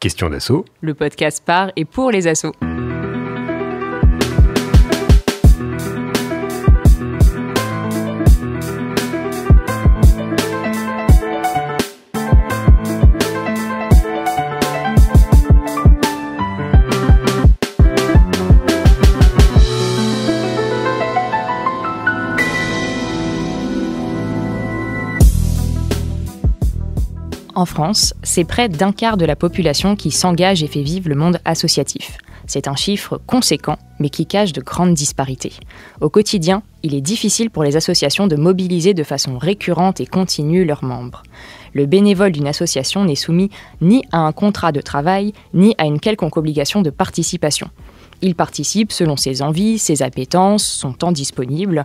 Question d'assaut, le podcast par et pour les assos. En France, c'est près d'un quart de la population qui s'engage et fait vivre le monde associatif. C'est un chiffre conséquent, mais qui cache de grandes disparités. Au quotidien, il est difficile pour les associations de mobiliser de façon récurrente et continue leurs membres. Le bénévole d'une association n'est soumis ni à un contrat de travail, ni à une quelconque obligation de participation. Il participe selon ses envies, ses appétences, son temps disponible.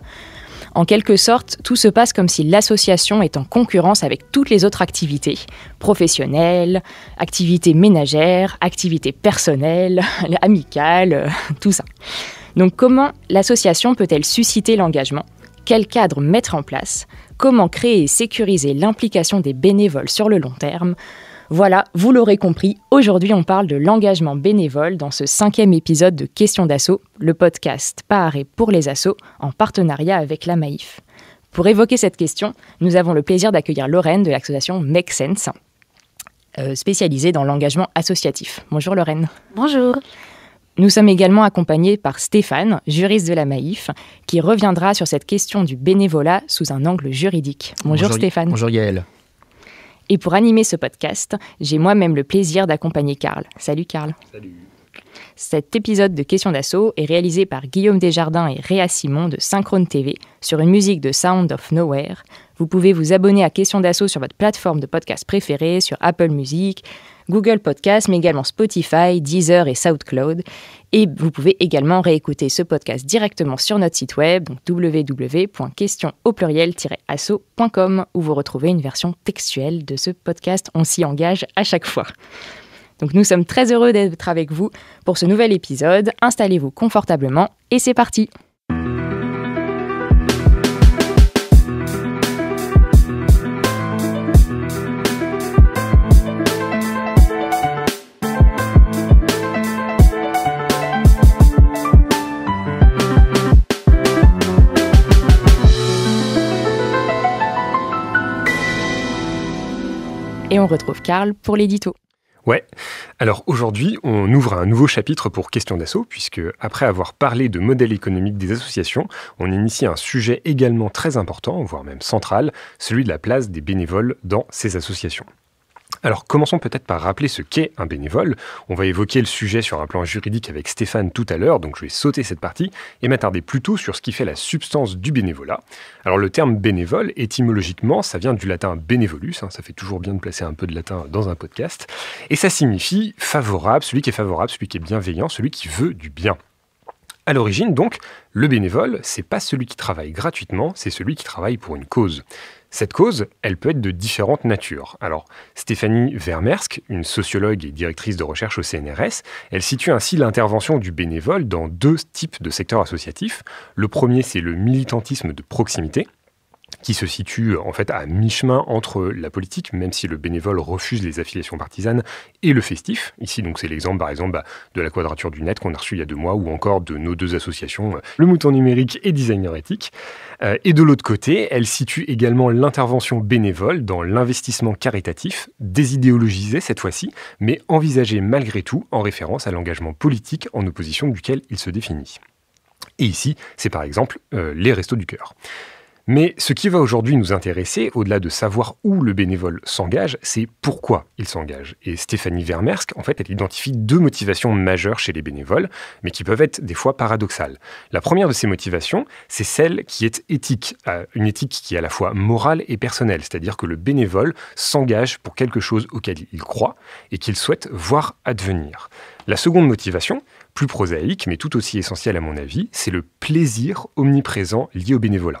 En quelque sorte, tout se passe comme si l'association est en concurrence avec toutes les autres activités, professionnelles, activités ménagères, activités personnelles, amicales, tout ça. Donc comment l'association peut-elle susciter l'engagement ? Quel cadre mettre en place ? Comment créer et sécuriser l'implication des bénévoles sur le long terme ? Voilà, vous l'aurez compris, aujourd'hui on parle de l'engagement bénévole dans ce 5e épisode de Question d'assaut, le podcast par et pour les assos en partenariat avec la Maïf. Pour évoquer cette question, nous avons le plaisir d'accueillir Lorraine de l'association Make Sense, spécialisée dans l'engagement associatif. Bonjour Lorraine. Bonjour. Nous sommes également accompagnés par Stéphane, juriste de la Maïf, qui reviendra sur cette question du bénévolat sous un angle juridique. Bonjour Stéphane. Bonjour Yael. Et pour animer ce podcast, j'ai moi-même le plaisir d'accompagner Karl. Salut Karl. Salut. Cet épisode de Question d'assaut est réalisé par Guillaume Desjardins et Réa Simon de Synchrone TV sur une musique de Sound of Nowhere. Vous pouvez vous abonner à Question d'assaut sur votre plateforme de podcast préférée, sur Apple Music, Google Podcast, mais également Spotify, Deezer et SoundCloud. Et vous pouvez également réécouter ce podcast directement sur notre site web, donc www.question-asso.com, où vous retrouvez une version textuelle de ce podcast. On s'y engage à chaque fois. Donc nous sommes très heureux d'être avec vous pour ce nouvel épisode. Installez-vous confortablement et c'est parti. Et on retrouve Karl pour l'édito. Ouais, alors aujourd'hui, on ouvre un nouveau chapitre pour Question d'assaut, puisque après avoir parlé de modèle économique des associations, on initie un sujet également très important, voire même central, celui de la place des bénévoles dans ces associations. Alors commençons peut-être par rappeler ce qu'est un bénévole. On va évoquer le sujet sur un plan juridique avec Stéphane tout à l'heure, donc je vais sauter cette partie et m'attarder plutôt sur ce qui fait la substance du bénévolat. Alors le terme bénévole, étymologiquement, ça vient du latin benevolus, ça fait toujours bien de placer un peu de latin dans un podcast, et ça signifie favorable, celui qui est bienveillant, celui qui veut du bien. À l'origine, donc, le bénévole, c'est pas celui qui travaille gratuitement, c'est celui qui travaille pour une cause. Cette cause, elle peut être de différentes natures. Alors, Stéphanie Vermeersk, une sociologue et directrice de recherche au CNRS, elle situe ainsi l'intervention du bénévole dans 2 types de secteurs associatifs. Le premier, c'est le militantisme de proximité, qui se situe en fait à mi-chemin entre la politique, même si le bénévole refuse les affiliations partisanes, et le festif. Ici, donc, c'est l'exemple, par exemple, de la Quadrature du Net qu'on a reçu il y a 2 mois, ou encore de nos 2 associations, Le Mouton Numérique et Designer Éthique. Et de l'autre côté, elle situe également l'intervention bénévole dans l'investissement caritatif, désidéologisé cette fois-ci, mais envisagé malgré tout en référence à l'engagement politique en opposition duquel il se définit. Et ici, c'est par exemple les Restos du Cœur. Mais ce qui va aujourd'hui nous intéresser, au-delà de savoir où le bénévole s'engage, c'est pourquoi il s'engage. Et Stéphanie Vermeersk, en fait, elle identifie 2 motivations majeures chez les bénévoles, mais qui peuvent être des fois paradoxales. La première de ces motivations, c'est celle qui est éthique, une éthique qui est à la fois morale et personnelle, c'est-à-dire que le bénévole s'engage pour quelque chose auquel il croit et qu'il souhaite voir advenir. La seconde motivation, plus prosaïque, mais tout aussi essentielle à mon avis, c'est le plaisir omniprésent lié au bénévolat.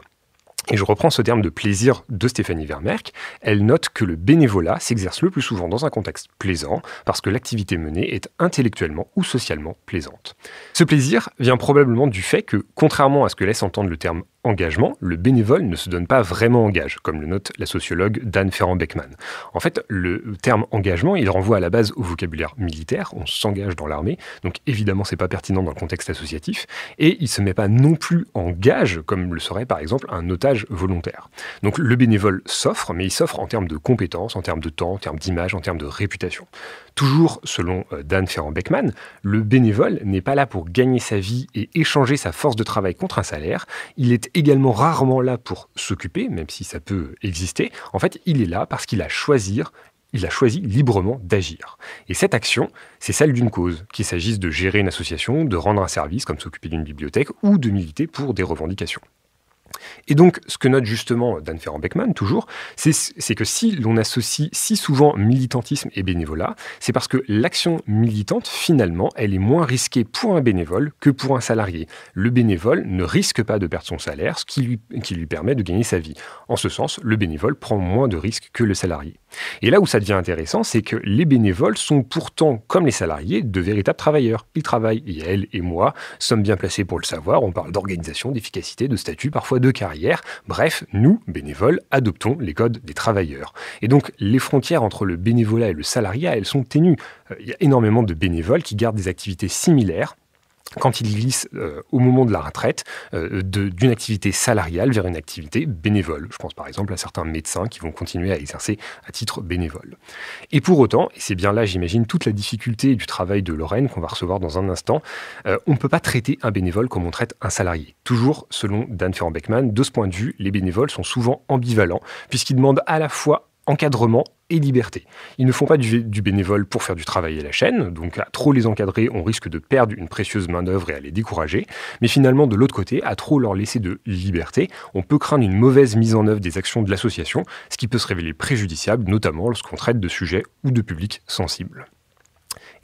Et je reprends ce terme de plaisir de Stéphanie Vermeersk. Elle note que le bénévolat s'exerce le plus souvent dans un contexte plaisant, parce que l'activité menée est intellectuellement ou socialement plaisante. Ce plaisir vient probablement du fait que, contrairement à ce que laisse entendre le terme engagement, le bénévole ne se donne pas vraiment en gage, comme le note la sociologue Dan Ferrand-Beckman. En fait, le terme engagement, il renvoie à la base au vocabulaire militaire, on s'engage dans l'armée, donc évidemment c'est pas pertinent dans le contexte associatif, et il se met pas non plus en gage, comme le serait par exemple un otage volontaire. Donc le bénévole s'offre, mais il s'offre en termes de compétences, en termes de temps, en termes d'image, en termes de réputation. Toujours selon Dan Ferrand-Beckman, le bénévole n'est pas là pour gagner sa vie et échanger sa force de travail contre un salaire. Il est également rarement là pour s'occuper, même si ça peut exister. En fait, il est là parce qu'il a choisi librement d'agir. Et cette action, c'est celle d'une cause, qu'il s'agisse de gérer une association, de rendre un service, comme s'occuper d'une bibliothèque, ou de militer pour des revendications. Et donc, ce que note justement Dan Ferrand-Beckman, toujours, c'est que si l'on associe si souvent militantisme et bénévolat, c'est parce que l'action militante, finalement, elle est moins risquée pour un bénévole que pour un salarié. Le bénévole ne risque pas de perdre son salaire, ce qui lui permet de gagner sa vie. En ce sens, le bénévole prend moins de risques que le salarié. Et là où ça devient intéressant, c'est que les bénévoles sont pourtant, comme les salariés, de véritables travailleurs. Ils travaillent, et elle et moi sommes bien placés pour le savoir. On parle d'organisation, d'efficacité, de statut, parfois de carrière. Bref, nous, bénévoles, adoptons les codes des travailleurs. Et donc, les frontières entre le bénévolat et le salariat, elles sont ténues. Il y a énormément de bénévoles qui gardent des activités similaires quand ils glissent au moment de la retraite d'une activité salariale vers une activité bénévole. Je pense par exemple à certains médecins qui vont continuer à exercer à titre bénévole. Et pour autant, et c'est bien là j'imagine toute la difficulté du travail de Lorraine qu'on va recevoir dans un instant, on ne peut pas traiter un bénévole comme on traite un salarié. Toujours selon Dan Ferrand-Beckman, de ce point de vue, les bénévoles sont souvent ambivalents puisqu'ils demandent à la fois encadrement et liberté. Ils ne font pas du bénévole pour faire du travail à la chaîne, donc à trop les encadrer, on risque de perdre une précieuse main-d'œuvre et à les décourager. Mais finalement, de l'autre côté, à trop leur laisser de liberté, on peut craindre une mauvaise mise en œuvre des actions de l'association, ce qui peut se révéler préjudiciable, notamment lorsqu'on traite de sujets ou de publics sensibles.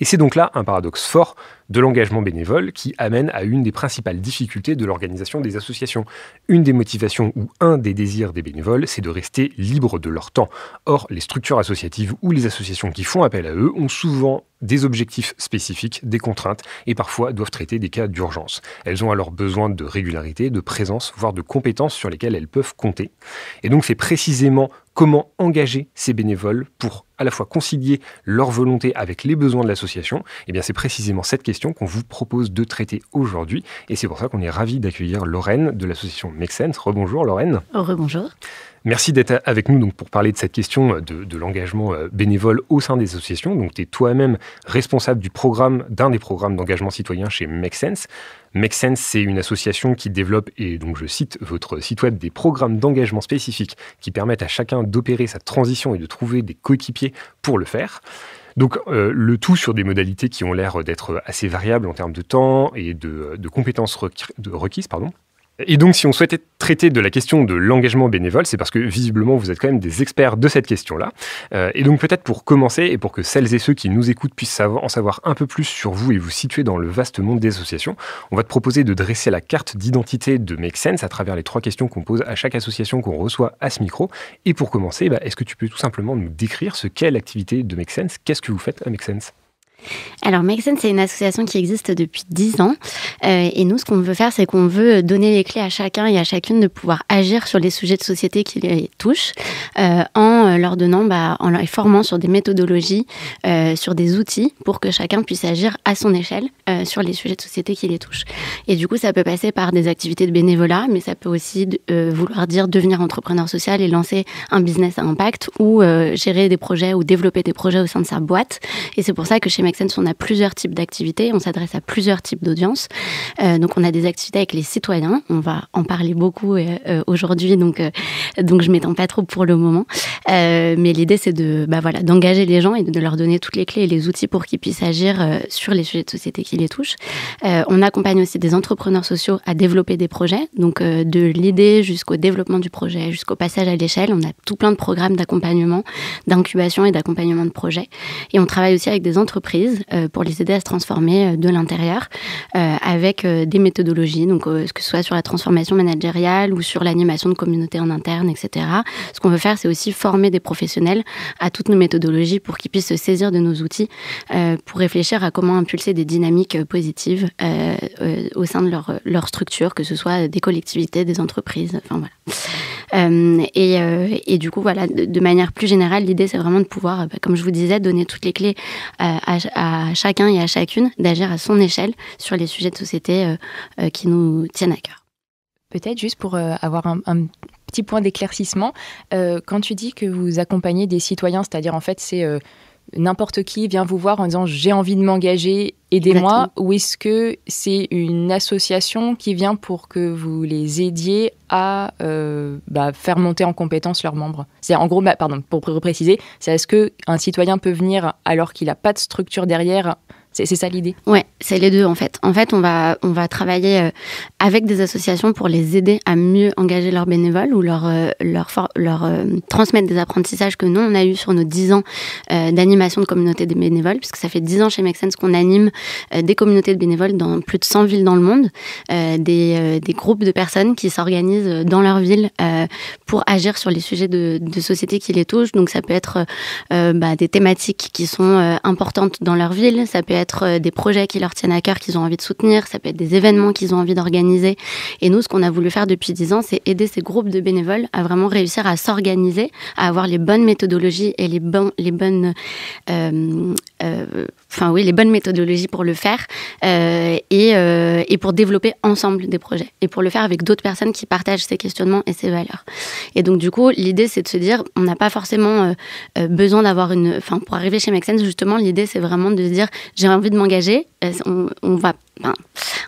Et c'est donc là un paradoxe fort de l'engagement bénévole qui amène à une des principales difficultés de l'organisation des associations. Une des motivations ou un des désirs des bénévoles, c'est de rester libres de leur temps. Or, les structures associatives ou les associations qui font appel à eux ont souvent des objectifs spécifiques, des contraintes et parfois doivent traiter des cas d'urgence. Elles ont alors besoin de régularité, de présence, voire de compétences sur lesquelles elles peuvent compter. Et donc c'est précisément comment engager ces bénévoles pour à la fois concilier leur volonté avec les besoins de l'association. Et bien c'est précisément cette question qu'on vous propose de traiter aujourd'hui. Et c'est pour ça qu'on est ravis d'accueillir Lorraine de l'association Make Sense. Rebonjour Lorraine. Rebonjour. Merci d'être avec nous donc, pour parler de cette question de l'engagement bénévole au sein des associations. Donc, tu es toi-même responsable d'un des programmes d'engagement citoyen chez Make Sense. Make Sense, c'est une association qui développe, et donc je cite votre site web, des programmes d'engagement spécifiques qui permettent à chacun d'opérer sa transition et de trouver des coéquipiers pour le faire. Donc le tout sur des modalités qui ont l'air d'être assez variables en termes de temps et de compétences requises. Et donc, si on souhaitait traiter de la question de l'engagement bénévole, c'est parce que visiblement, vous êtes quand même des experts de cette question-là. Et donc, peut-être pour commencer, et pour que celles et ceux qui nous écoutent puissent en savoir un peu plus sur vous et vous situer dans le vaste monde des associations, on va te proposer de dresser la carte d'identité de Make Sense à travers les 3 questions qu'on pose à chaque association qu'on reçoit à ce micro. Et pour commencer, est-ce que tu peux tout simplement nous décrire ce qu'est l'activité de Make Sense ? Qu'est-ce que vous faites à Make Sense ? Alors, Make Sense, c'est une association qui existe depuis 10 ans. Et nous, ce qu'on veut faire, c'est qu'on veut donner les clés à chacun et à chacune de pouvoir agir sur les sujets de société qui les touchent, en leur donnant, en les formant sur des méthodologies, sur des outils pour que chacun puisse agir à son échelle sur les sujets de société qui les touchent. Et du coup, ça peut passer par des activités de bénévolat, mais ça peut aussi vouloir dire devenir entrepreneur social et lancer un business à impact ou gérer des projets ou développer des projets au sein de sa boîte. Et c'est pour ça que chez Make Sense, on a plusieurs types d'activités, on s'adresse à plusieurs types d'audiences. Donc, on a des activités avec les citoyens, on va en parler beaucoup aujourd'hui, donc je m'étends pas trop pour le moment. Mais l'idée, c'est d'engager les gens et de leur donner toutes les clés et les outils pour qu'ils puissent agir sur les sujets de société qui les touchent. On accompagne aussi des entrepreneurs sociaux à développer des projets, donc de l'idée jusqu'au développement du projet, jusqu'au passage à l'échelle. On a tout plein de programmes d'accompagnement, d'incubation et d'accompagnement de projets. Et on travaille aussi avec des entreprises entreprises pour les aider à se transformer de l'intérieur avec des méthodologies, donc que ce soit sur la transformation managériale ou sur l'animation de communautés en interne, etc. Ce qu'on veut faire, c'est aussi former des professionnels à toutes nos méthodologies pour qu'ils puissent se saisir de nos outils pour réfléchir à comment impulser des dynamiques positives au sein de leur structure, que ce soit des collectivités, des entreprises, enfin voilà. Et du coup, voilà, de manière plus générale, l'idée, c'est vraiment de pouvoir, comme je vous disais, donner toutes les clés à chacun et à chacune d'agir à son échelle sur les sujets de société qui nous tiennent à cœur. Peut-être juste pour avoir un petit point d'éclaircissement, quand tu dis que vous accompagnez des citoyens, c'est-à-dire en fait c'est n'importe qui vient vous voir en disant j'ai envie de m'engager, aidez-moi, ou est-ce que c'est une association qui vient pour que vous les aidiez à faire monter en compétence leurs membres? C'est en gros, pour préciser, c'est est-ce qu'un citoyen peut venir alors qu'il n'a pas de structure derrière? C'est ça l'idée? Ouais, c'est les deux en fait. En fait, on va travailler avec des associations pour les aider à mieux engager leurs bénévoles ou leur transmettre des apprentissages que nous, on a eu sur nos 10 ans d'animation de communautés des bénévoles, puisque ça fait 10 ans chez Make Sense qu'on anime des communautés de bénévoles dans plus de 100 villes dans le monde, des groupes de personnes qui s'organisent dans leur ville pour agir sur les sujets de société qui les touchent. Donc ça peut être des thématiques qui sont importantes dans leur ville, ça peut être des projets qui leur tiennent à cœur, qu'ils ont envie de soutenir, ça peut être des événements qu'ils ont envie d'organiser. Et nous, ce qu'on a voulu faire depuis 10 ans, c'est aider ces groupes de bénévoles à vraiment réussir à s'organiser, à avoir les bonnes méthodologies et les bonnes méthodologies pour le faire et pour développer ensemble des projets. Et pour le faire avec d'autres personnes qui partagent ces questionnements et ces valeurs. Et donc, du coup, l'idée, c'est de se dire, on n'a pas forcément besoin d'avoir pour arriver chez Make Sense, justement, l'idée, c'est vraiment de se dire, j'ai envie de m'engager,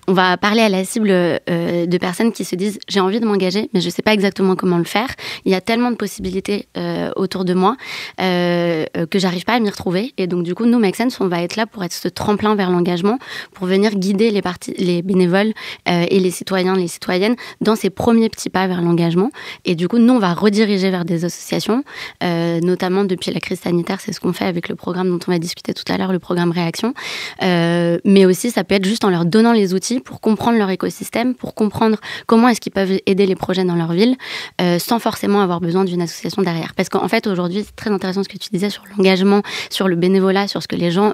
on va parler à la cible de personnes qui se disent j'ai envie de m'engager, mais je ne sais pas exactement comment le faire. Il y a tellement de possibilités autour de moi que j'arrive pas à m'y retrouver. Et donc, du coup, nous, Make Sense, on va être là pour être ce tremplin vers l'engagement, pour venir guider les bénévoles et les citoyens, les citoyennes dans ces premiers petits pas vers l'engagement. Et du coup, nous, on va rediriger vers des associations, notamment depuis la crise sanitaire. C'est ce qu'on fait avec le programme dont on va discuter tout à l'heure, le programme Réaction. Mais aussi, ça peut être juste en leur donnant les outils pour comprendre leur écosystème, pour comprendre comment est-ce qu'ils peuvent aider les projets dans leur ville, sans forcément avoir besoin d'une association derrière. Parce qu'en fait, aujourd'hui, c'est très intéressant ce que tu disais sur l'engagement, sur le bénévolat, sur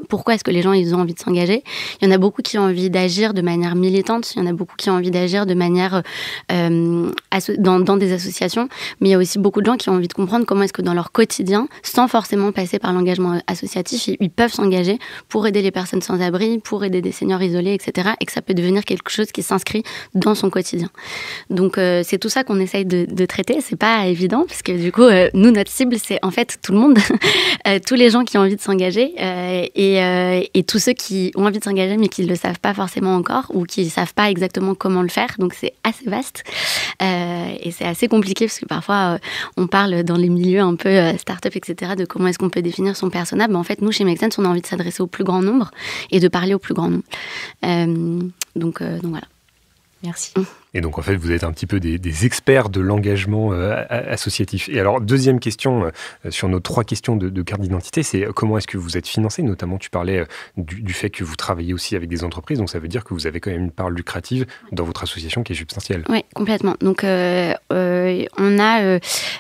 pourquoi est-ce que les gens ils ont envie de s'engager. Il y en a beaucoup qui ont envie d'agir de manière militante, il y en a beaucoup qui ont envie d'agir de manière dans des associations, mais il y a aussi beaucoup de gens qui ont envie de comprendre comment est-ce que dans leur quotidien, sans forcément passer par l'engagement associatif, ils peuvent s'engager pour aider les personnes sans abri, pour aider des seniors isolés, etc. Et que ça peut devenir quelque chose qui s'inscrit dans son quotidien. Donc, c'est tout ça qu'on essaye de traiter. C'est pas évident, parce que du coup, nous, notre cible, c'est en fait tout le monde, tous les gens qui ont envie de s'engager et tous ceux qui ont envie de s'engager, mais qui ne le savent pas forcément encore ou qui ne savent pas exactement comment le faire. Donc, c'est assez vaste et c'est assez compliqué, parce que parfois, on parle dans les milieux un peu start-up, etc., de comment est-ce qu'on peut définir son persona. Mais en fait, nous, chez Make Sense, on a envie de s'adresser au plus grand nombre et de parler au plus grand nombre. Donc voilà. Merci. Et donc, en fait, vous êtes un petit peu des experts de l'engagement associatif. Et alors, deuxième question sur nos 3 questions de carte d'identité, c'est comment est-ce que vous êtes financé? Notamment, tu parlais du fait que vous travaillez aussi avec des entreprises. Donc, ça veut dire que vous avez quand même une part lucrative dans votre association qui est substantielle. Oui, complètement. Donc, on a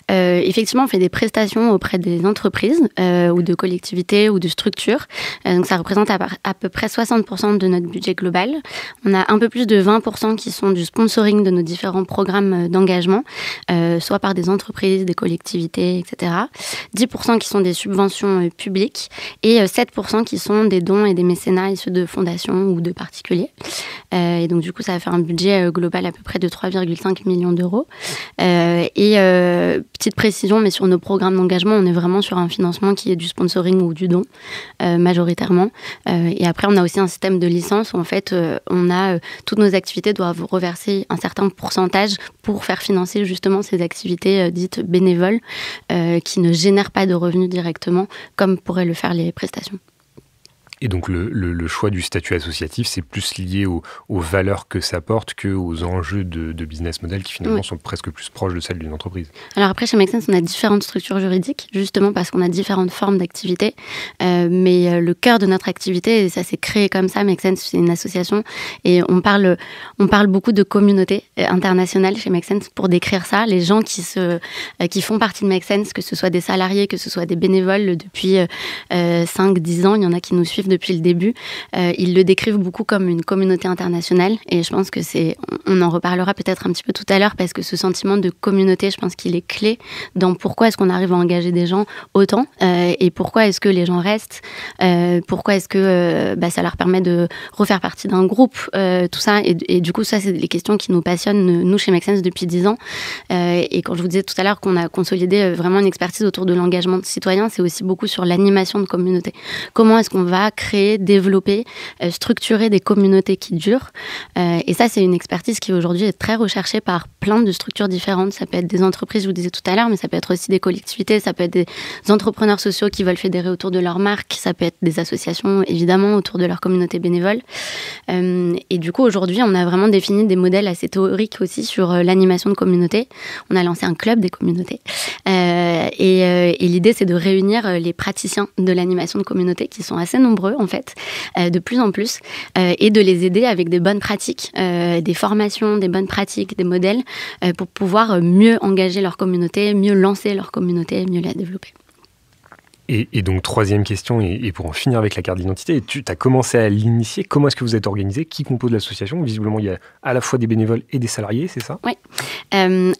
effectivement, on fait des prestations auprès des entreprises ou de collectivités ou de structures. Donc, ça représente à peu près 60% de notre budget global. On a un peu plus de 20% qui sont du sponsoring de nos différents programmes d'engagement, soit par des entreprises, des collectivités, etc. 10% qui sont des subventions publiques et 7% qui sont des dons et des mécénats issus de fondations ou de particuliers. Et donc, du coup, ça va faire un budget global à peu près de 3,5 millions d'euros. Petite précision, mais sur nos programmes d'engagement, on est vraiment sur un financement qui est du sponsoring ou du don, majoritairement. Et après, on a aussi un système de licence où, en fait, toutes nos activités doivent reverser un certain pourcentage pour faire financer justement ces activités dites bénévoles qui ne génèrent pas de revenus directement, comme pourraient le faire les prestations. Et donc le choix du statut associatif, c'est plus lié aux valeurs que ça porte qu'aux enjeux de business model qui finalement sont presque plus proches de celles d'une entreprise. Alors après, chez Make Sense, on a différentes structures juridiques, justement parce qu'on a différentes formes d'activité. Mais le cœur de notre activité, et ça s'est créé comme ça, Make Sense, c'est une association. Et on parle beaucoup de communauté internationale chez Make Sense pour décrire ça. Les gens qui font partie de Make Sense, que ce soit des salariés, que ce soit des bénévoles depuis 5-10 ans, il y en a qui nous suivent depuis le début, ils le décrivent beaucoup comme une communauté internationale et je pense que on en reparlera peut-être un petit peu tout à l'heure parce que ce sentiment de communauté, je pense qu'il est clé dans pourquoi est-ce qu'on arrive à engager des gens autant et pourquoi est-ce que les gens restent, pourquoi est-ce que ça leur permet de refaire partie d'un groupe, tout ça et du coup ça c'est les questions qui nous passionnent nous chez Make Sense depuis 10 ans et quand je vous disais tout à l'heure qu'on a consolidé vraiment une expertise autour de l'engagement citoyen, c'est aussi beaucoup sur l'animation de communauté. Comment est-ce qu'on va créer, développer, structurer des communautés qui durent. Et ça, c'est une expertise qui aujourd'hui est très recherchée par plein de structures différentes. Ça peut être des entreprises, je vous disais tout à l'heure, mais ça peut être aussi des collectivités, ça peut être des entrepreneurs sociaux qui veulent fédérer autour de leur marque, ça peut être des associations, évidemment, autour de leur communauté bénévole. Et du coup, aujourd'hui, on a vraiment défini des modèles assez théoriques aussi sur l'animation de communautés. On a lancé un club des communautés. Et l'idée, c'est de réunir les praticiens de l'animation de communautés qui sont assez nombreux en fait, de plus en plus, et de les aider avec des bonnes pratiques, des formations, des bonnes pratiques, des modèles, pour pouvoir mieux engager leur communauté, mieux lancer leur communauté, mieux la développer. Et donc, troisième question, et pour en finir avec la carte d'identité, tu as commencé à l'initier. Comment est-ce que vous êtes organisé? Qui compose l'association? Visiblement, il y a à la fois des bénévoles et des salariés, c'est ça? Oui.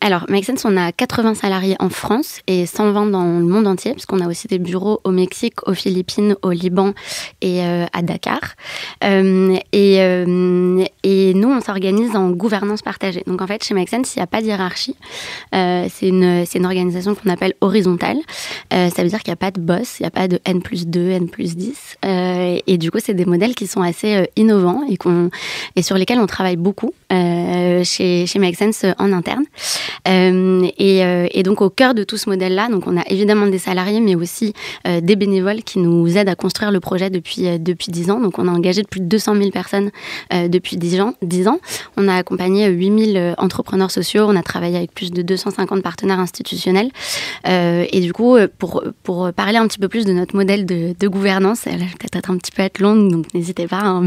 Alors, Make Sense, on a 80 salariés en France et 120 dans le monde entier, puisqu'on a aussi des bureaux au Mexique, aux Philippines, au Liban et à Dakar. Et nous, on s'organise en gouvernance partagée. Donc, en fait, chez Make Sense, il n'y a pas de hiérarchie. C'est une organisation qu'on appelle horizontale. Ça veut dire qu'il n'y a pas de boss. Il n'y a pas de N+2, N+10. Et du coup, c'est des modèles qui sont assez innovants et sur lesquels on travaille beaucoup chez Make Sense en interne. Et donc, au cœur de tout ce modèle-là, donc on a évidemment des salariés, mais aussi des bénévoles qui nous aident à construire le projet depuis 10 ans. Donc, on a engagé plus de 200 000 personnes depuis 10 ans. On a accompagné 8 000 entrepreneurs sociaux. On a travaillé avec plus de 250 partenaires institutionnels. Et du coup, pour parler un petit peu plus de notre modèle de gouvernance. Elle va peut-être un petit peu être longue, donc n'hésitez pas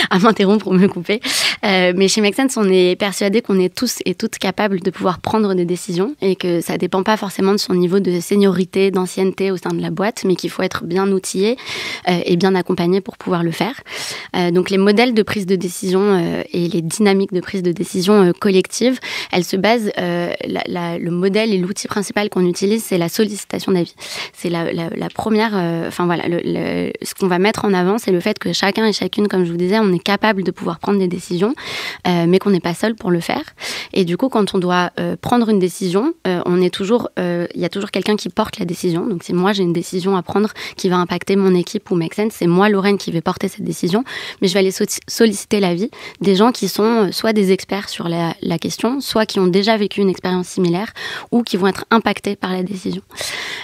à m'interrompre ou me couper. Mais chez Make Sense, on est persuadés qu'on est tous et toutes capables de pouvoir prendre des décisions et que ça ne dépend pas forcément de son niveau de seniorité, d'ancienneté au sein de la boîte, mais qu'il faut être bien outillé et bien accompagné pour pouvoir le faire. Donc les modèles de prise de décision et les dynamiques de prise de décision collective, elles se basent, le modèle et l'outil principal qu'on utilise, c'est la sollicitation d'avis. C'est la première, ce qu'on va mettre en avant, c'est le fait que chacun et chacune, comme je vous disais, on est capable de pouvoir prendre des décisions, mais qu'on n'est pas seul pour le faire. Et du coup, quand on doit prendre une décision, il y a toujours quelqu'un qui porte la décision. Donc, si moi j'ai une décision à prendre qui va impacter mon équipe ou Make Sense, c'est moi, Lorraine, qui vais porter cette décision, mais je vais aller solliciter l'avis des gens qui sont soit des experts sur la question, soit qui ont déjà vécu une expérience similaire ou qui vont être impactés par la décision.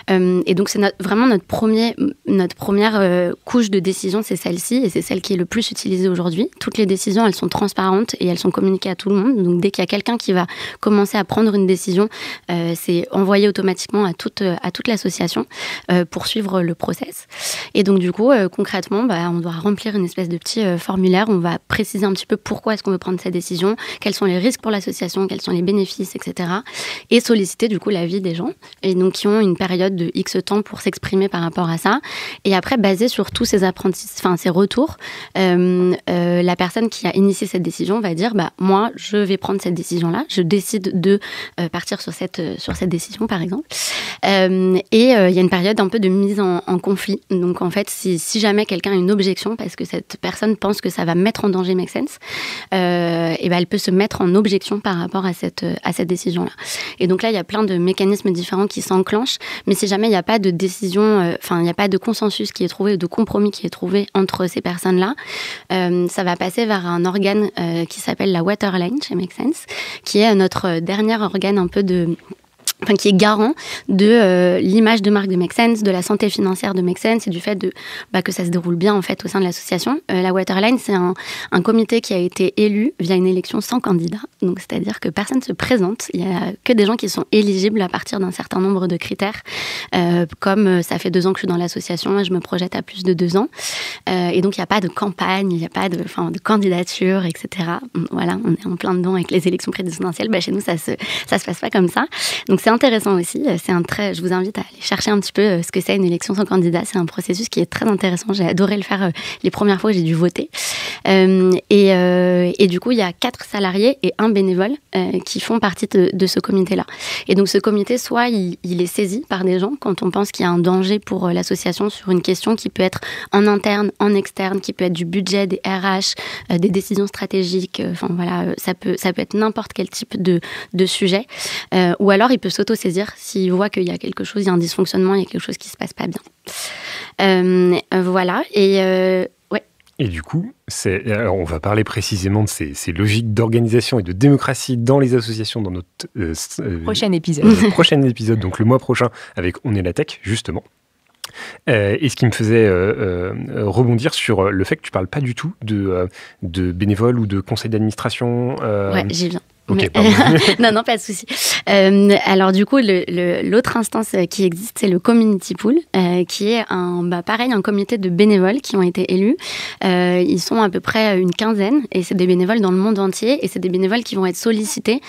Et donc, c'est vraiment notre première couche de décision, c'est celle-ci, et c'est celle qui est le plus utilisée aujourd'hui. Toutes les décisions, elles sont transparentes et elles sont communiquées à tout le monde. Donc, dès qu'il y a quelqu'un qui va commencer à prendre une décision, c'est envoyé automatiquement à toute l'association pour suivre le process. Et donc, du coup, concrètement, on doit remplir une espèce de petit formulaire. On va préciser un petit peu pourquoi est-ce qu'on veut prendre cette décision, quels sont les risques pour l'association, quels sont les bénéfices, etc. Et solliciter, du coup, l'avis des gens. Et donc, qui ont une période de X temps pour s'exprimer par rapport à ça. Et après, basé sur tous ces ces retours, la personne qui a initié cette décision va dire, moi, je vais prendre cette décision-là. Je décide de partir sur cette décision, par exemple. Et il y a une période un peu de mise en conflit. Donc, en fait, si jamais quelqu'un a une objection, parce que cette personne pense que ça va mettre en danger Make Sense, elle peut se mettre en objection par rapport à cette décision-là. Et donc là, il y a plein de mécanismes différents qui s'enclenchent. Mais si jamais il n'y a pas de décision, il n'y a pas de consensus qui est trouvé ou de compromis qui est trouvé entre ces personnes-là, ça va passer vers un organe qui s'appelle la Waterline chez Make Sense, qui est notre dernier organe un peu qui est garant de l'image de marque de Make Sense, de la santé financière de Make Sense et du fait que ça se déroule bien en fait au sein de l'association. La Waterline, c'est un comité qui a été élu via une élection sans candidat. Donc c'est-à-dire que personne ne se présente. Il y a que des gens qui sont éligibles à partir d'un certain nombre de critères. Comme ça fait 2 ans que je suis dans l'association, je me projette à plus de 2 ans. Et donc il n'y a pas de campagne, il n'y a pas de candidature, etc. Voilà, on est en plein dedans avec les élections présidentielles. Chez nous, ça se passe pas comme ça. Donc c'est intéressant aussi. Je vous invite à aller chercher un petit peu ce que c'est une élection sans candidat. C'est un processus qui est très intéressant. J'ai adoré le faire les premières fois où j'ai dû voter. Et du coup, il y a 4 salariés et 1 bénévole qui font partie de ce comité-là. Et donc ce comité, soit il est saisi par des gens quand on pense qu'il y a un danger pour l'association sur une question qui peut être en interne, en externe, qui peut être du budget, des RH, des décisions stratégiques. Ça peut être n'importe quel type de sujet. Ou alors il peut s'auto-saisir s'il voit qu'il y a quelque chose, il y a un dysfonctionnement, il y a quelque chose qui se passe pas bien. Voilà. Et du coup, alors on va parler précisément de ces logiques d'organisation et de démocratie dans les associations dans notre prochain épisode. Prochain épisode, donc le mois prochain, avec On est la tech, justement. Et ce qui me faisait rebondir sur le fait que tu ne parles pas du tout de bénévoles ou de conseil d'administration. Ouais, j'y viens. Okay, non, pas de souci. Alors du coup, l'autre instance qui existe, c'est le Community Pool, qui est un comité de bénévoles qui ont été élus. Ils sont à peu près une 15aine et c'est des bénévoles dans le monde entier et c'est des bénévoles qui vont être sollicités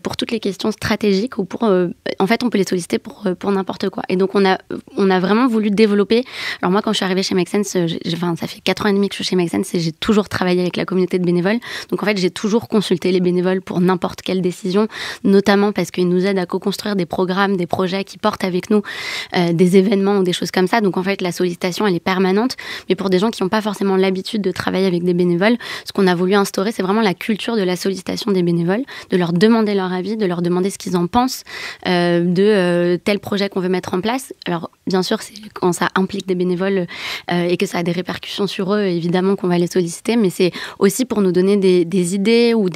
pour toutes les questions stratégiques ou pour... en fait, on peut les solliciter pour n'importe quoi. Et donc, on a vraiment voulu développer... Alors moi, quand je suis arrivée chez Make Sense, ça fait 4 ans et demi que je suis chez Make Sense et j'ai toujours travaillé avec la communauté de bénévoles. Donc en fait, j'ai toujours consulté les bénévoles pour n'importe quelle décision, notamment parce qu'ils nous aident à co-construire des programmes, des projets qui portent avec nous des événements ou des choses comme ça. Donc en fait, la sollicitation, elle est permanente. Mais pour des gens qui n'ont pas forcément l'habitude de travailler avec des bénévoles, ce qu'on a voulu instaurer, c'est vraiment la culture de la sollicitation des bénévoles, de leur demander leur avis, de leur demander ce qu'ils en pensent de tel projet qu'on veut mettre en place. Alors bien sûr, c'est quand ça implique des bénévoles et que ça a des répercussions sur eux, évidemment qu'on va les solliciter, mais c'est aussi pour nous donner des idées ou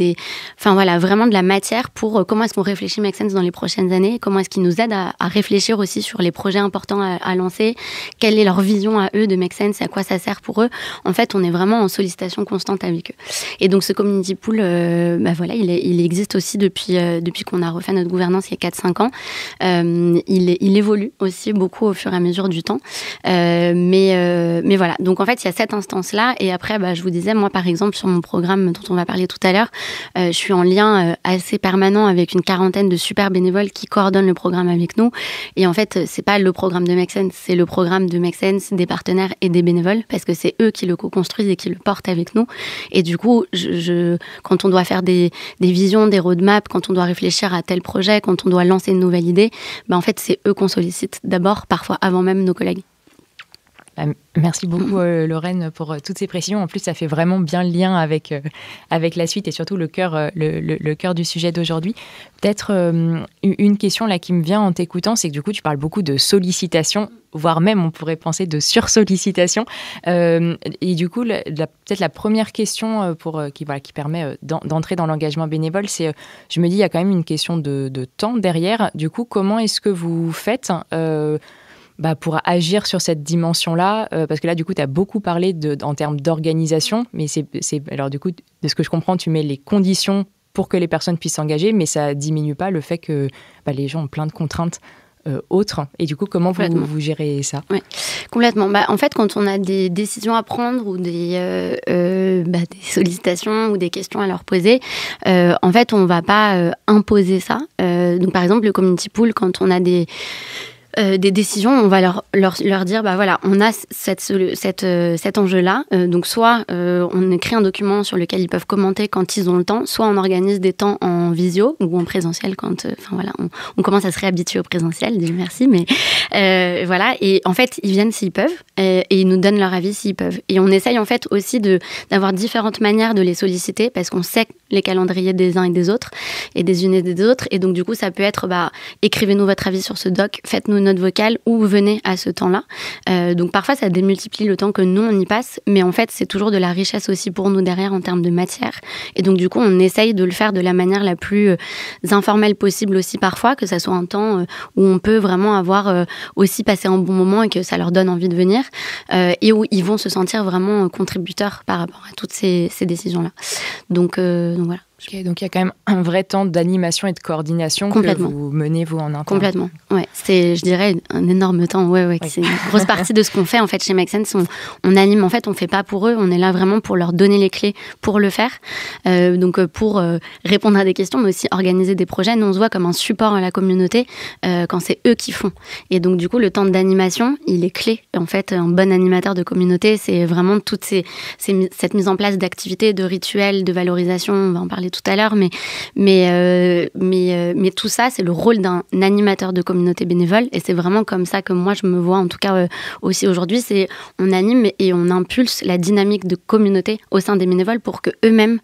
vraiment de la matière pour comment est-ce qu'on réfléchit Make Sense dans les prochaines années, comment est-ce qu'ils nous aident à réfléchir aussi sur les projets importants à lancer, quelle est leur vision à eux de Make Sense et à quoi ça sert pour eux. En fait, on est vraiment en sollicitation constante avec eux. Et donc ce Community Pool, il existe aussi depuis qu'on a refait notre gouvernance il y a 4-5 ans. Il évolue aussi beaucoup au fur et à mesure du temps. Mais voilà, donc en fait, il y a cette instance-là. Et après, je vous disais, moi, par exemple, sur mon programme dont on va parler tout à l'heure, je suis en lien assez permanent avec une 40aine de super bénévoles qui coordonnent le programme avec nous. Et en fait, c'est pas le programme de Make Sense, c'est le programme de Make Sense, des partenaires et des bénévoles, parce que c'est eux qui le co-construisent et qui le portent avec nous. Et du coup, quand on doit faire des visions, des roadmaps, quand on doit réfléchir à tel projet, quand on doit lancer une nouvelle idée, en fait, c'est eux qu'on sollicite d'abord, parfois avant même nos collègues. Merci beaucoup Lorraine pour toutes ces précisions. En plus, ça fait vraiment bien le lien avec la suite et surtout le cœur du sujet d'aujourd'hui. Peut-être une question là qui me vient en t'écoutant, c'est que du coup, tu parles beaucoup de sollicitation, voire même on pourrait penser de sursollicitation. Et du coup, peut-être la première question qui permet d'entrer dans l'engagement bénévole, c'est, je me dis, il y a quand même une question de temps derrière. Du coup, comment est-ce que vous faites pour agir sur cette dimension-là, parce que là, du coup, tu as beaucoup parlé en termes d'organisation, mais alors du coup, de ce que je comprends, tu mets les conditions pour que les personnes puissent s'engager, mais ça diminue pas le fait que les gens ont plein de contraintes autres. Et du coup, comment vous gérez ça ? Oui, complètement. En fait, quand on a des décisions à prendre ou des sollicitations ou des questions à leur poser, en fait, on va pas imposer ça. Donc, par exemple, le Community Pool, quand on a des décisions, on va leur dire on a cet enjeu-là. Donc soit on écrit un document sur lequel ils peuvent commenter quand ils ont le temps, soit on organise des temps en visio ou en présentiel quand on commence à se réhabituer au présentiel, Dieu merci, mais voilà. Et en fait, ils viennent s'ils peuvent et ils nous donnent leur avis s'ils peuvent. Et on essaye en fait aussi d'avoir différentes manières de les solliciter parce qu'on sait les calendriers des uns et des autres et des unes et des autres. Et donc du coup, ça peut être écrivez-nous votre avis sur ce doc, faites-nous note vocale ou venez à ce temps-là. Donc parfois, ça démultiplie le temps que nous, on y passe, mais en fait, c'est toujours de la richesse aussi pour nous derrière en termes de matière. Et donc, du coup, on essaye de le faire de la manière la plus informelle possible aussi parfois, que ça soit un temps où on peut vraiment avoir aussi passé un bon moment et que ça leur donne envie de venir, et où ils vont se sentir vraiment contributeurs par rapport à toutes ces décisions-là. Donc voilà. Okay, donc il y a quand même un vrai temps d'animation et de coordination que vous menez, vous, en interne. Complètement, ouais. C'est, je dirais, un énorme temps, ouais. C'est une grosse partie de ce qu'on fait, en fait, chez Make Sense. On anime, en fait, on fait pas pour eux, on est là vraiment pour leur donner les clés pour le faire. Donc, pour répondre à des questions, mais aussi organiser des projets. Nous, on se voit comme un support à la communauté quand c'est eux qui font. Et donc, du coup, le temps d'animation, il est clé. En fait, un bon animateur de communauté, c'est vraiment toute cette mise en place d'activités, de rituels, de valorisation, on va en parler tout à l'heure, mais tout ça, c'est le rôle d'un animateur de communauté bénévole, et c'est vraiment comme ça que moi je me vois, en tout cas aussi aujourd'hui, c'est on anime et on impulse la dynamique de communauté au sein des bénévoles pour que eux-mêmes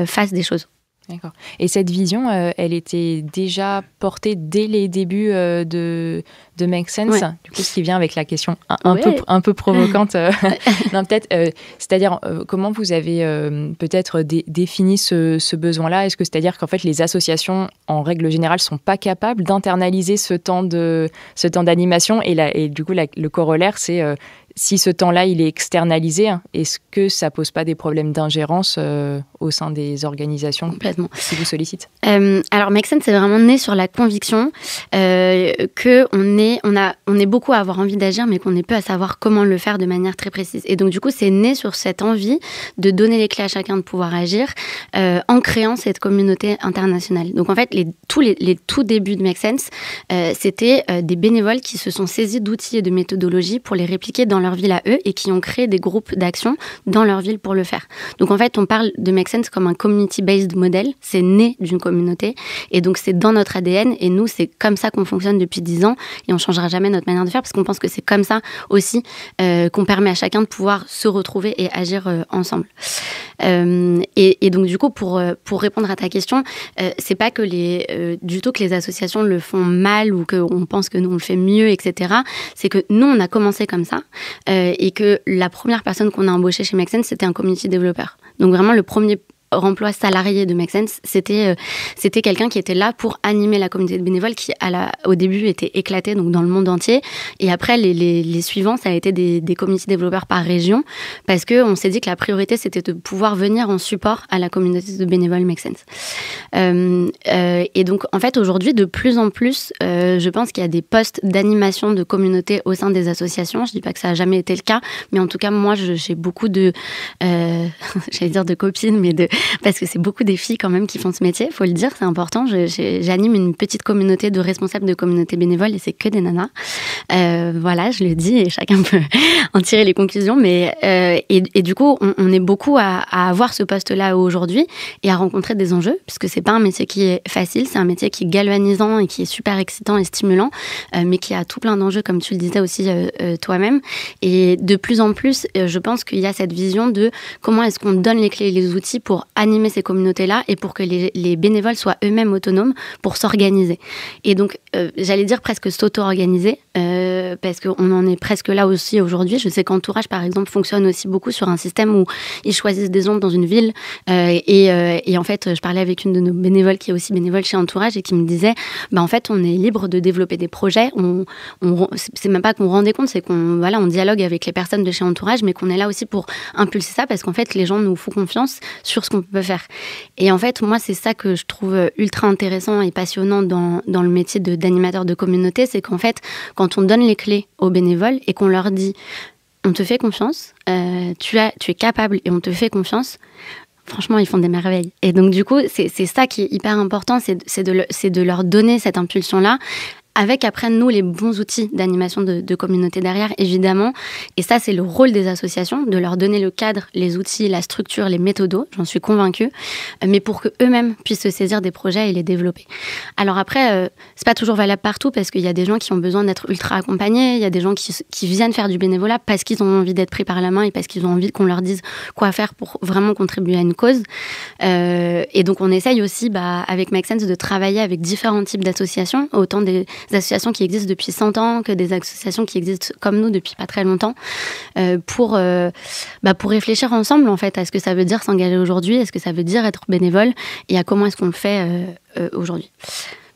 fassent des choses. D'accord. Et cette vision, elle était déjà portée dès les débuts de Make Sense. Ouais. Du coup, ce qui vient avec la question un peu provocante. Non, peut-être, c'est-à-dire, comment vous avez peut-être défini ce besoin-là ? Est-ce que c'est-à-dire qu'en fait, les associations, en règle générale, sont pas capables d'internaliser ce temps d'animation, et du coup, le corollaire, c'est si ce temps-là, il est externalisé, est-ce que ça pose pas des problèmes d'ingérence au sein des organisations qui vous sollicitent ? Alors, Make Sense, c'est vraiment né sur la conviction qu'on est beaucoup à avoir envie d'agir, mais qu'on est peu à savoir comment le faire de manière très précise. Et donc, du coup, c'est né sur cette envie de donner les clés à chacun de pouvoir agir en créant cette communauté internationale. Donc, en fait, les tout débuts de Make Sense, c'était des bénévoles qui se sont saisis d'outils et de méthodologies pour les répliquer dans leur ville à eux et qui ont créé des groupes d'action dans leur ville pour le faire. Donc, en fait, on parle de Make Sense comme un community-based model. C'est né d'une communauté et donc c'est dans notre ADN, et nous, c'est comme ça qu'on fonctionne depuis 10 ans et on changera jamais notre manière de faire parce qu'on pense que c'est comme ça aussi qu'on permet à chacun de pouvoir se retrouver et agir ensemble. Et donc, du coup, pour répondre à ta question, c'est pas que du tout que les associations le font mal ou qu'on pense que nous, on le fait mieux, etc. C'est que nous, on a commencé comme ça et que la première personne qu'on a embauchée chez Make Sense, c'était un community développeur. Donc, vraiment, le premier emploi salarié de Make Sense, c'était quelqu'un qui était là pour animer la communauté de bénévoles qui, au début, était éclatée donc dans le monde entier. Et après, les suivants, ça a été des community développeurs par région, parce qu'on s'est dit que la priorité, c'était de pouvoir venir en support à la communauté de bénévoles Make Sense. Et donc, en fait, aujourd'hui, de plus en plus, je pense qu'il y a des postes d'animation de communauté au sein des associations. Je dis pas que ça a jamais été le cas, mais en tout cas, moi, j'ai beaucoup de, j'allais dire de copines, mais parce que c'est beaucoup des filles quand même qui font ce métier, faut le dire, c'est important. J'anime une petite communauté de responsables de communauté bénévoles et c'est que des nanas. Voilà, je le dis et chacun peut en tirer les conclusions. Mais et du coup, on est beaucoup à avoir ce poste-là aujourd'hui et à rencontrer des enjeux, puisque c'est pas un métier qui est facile, c'est un métier qui est galvanisant et qui est super excitant et stimulant, mais qui a tout plein d'enjeux, comme tu le disais aussi toi-même. Et de plus en plus, je pense qu'il y a cette vision de comment est-ce qu'on donne les clés et les outils pour animer ces communautés-là et pour que les bénévoles soient eux-mêmes autonomes pour s'organiser. Et donc, j'allais dire presque s'auto-organiser, parce qu'on en est presque là aussi aujourd'hui. Je sais qu'Entourage, par exemple, fonctionne aussi beaucoup sur un système où ils choisissent des ondes dans une ville. Et en fait, je parlais avec une de nos bénévoles qui est aussi bénévole chez Entourage et qui me disait, en fait, on est libre de développer des projets. C'est même pas qu'on rend des comptes, c'est qu'on on dialogue avec les personnes de chez Entourage, mais qu'on est là aussi pour impulser ça parce qu'en fait, les gens nous font confiance sur ce qu'on peut faire. Et en fait, moi, c'est ça que je trouve ultra intéressant et passionnant dans le métier d'animateur de communauté, c'est qu'en fait, quand on donne les clés aux bénévoles et qu'on leur dit « on te fait confiance, tu es capable et on te fait confiance », franchement, ils font des merveilles. Et donc, du coup, c'est ça qui est hyper important, c'est de leur donner cette impulsion-là, avec après, nous, les bons outils d'animation de communauté derrière, évidemment. Et ça, c'est le rôle des associations, de leur donner le cadre, les outils, la structure, les méthodos, j'en suis convaincue, mais pour qu'eux-mêmes puissent se saisir des projets et les développer. Alors après, c'est pas toujours valable partout, parce qu'il y a des gens qui ont besoin d'être ultra accompagnés, il y a des gens qui viennent faire du bénévolat parce qu'ils ont envie d'être pris par la main et parce qu'ils ont envie qu'on leur dise quoi faire pour vraiment contribuer à une cause. Et donc, on essaye aussi, avec Make Sense, de travailler avec différents types d'associations, autant des associations qui existent depuis 100 ans, que des associations qui existent comme nous depuis pas très longtemps, pour réfléchir ensemble, en fait, à ce que ça veut dire s'engager aujourd'hui, à ce que ça veut dire être bénévole, et à comment est-ce qu'on le fait aujourd'hui.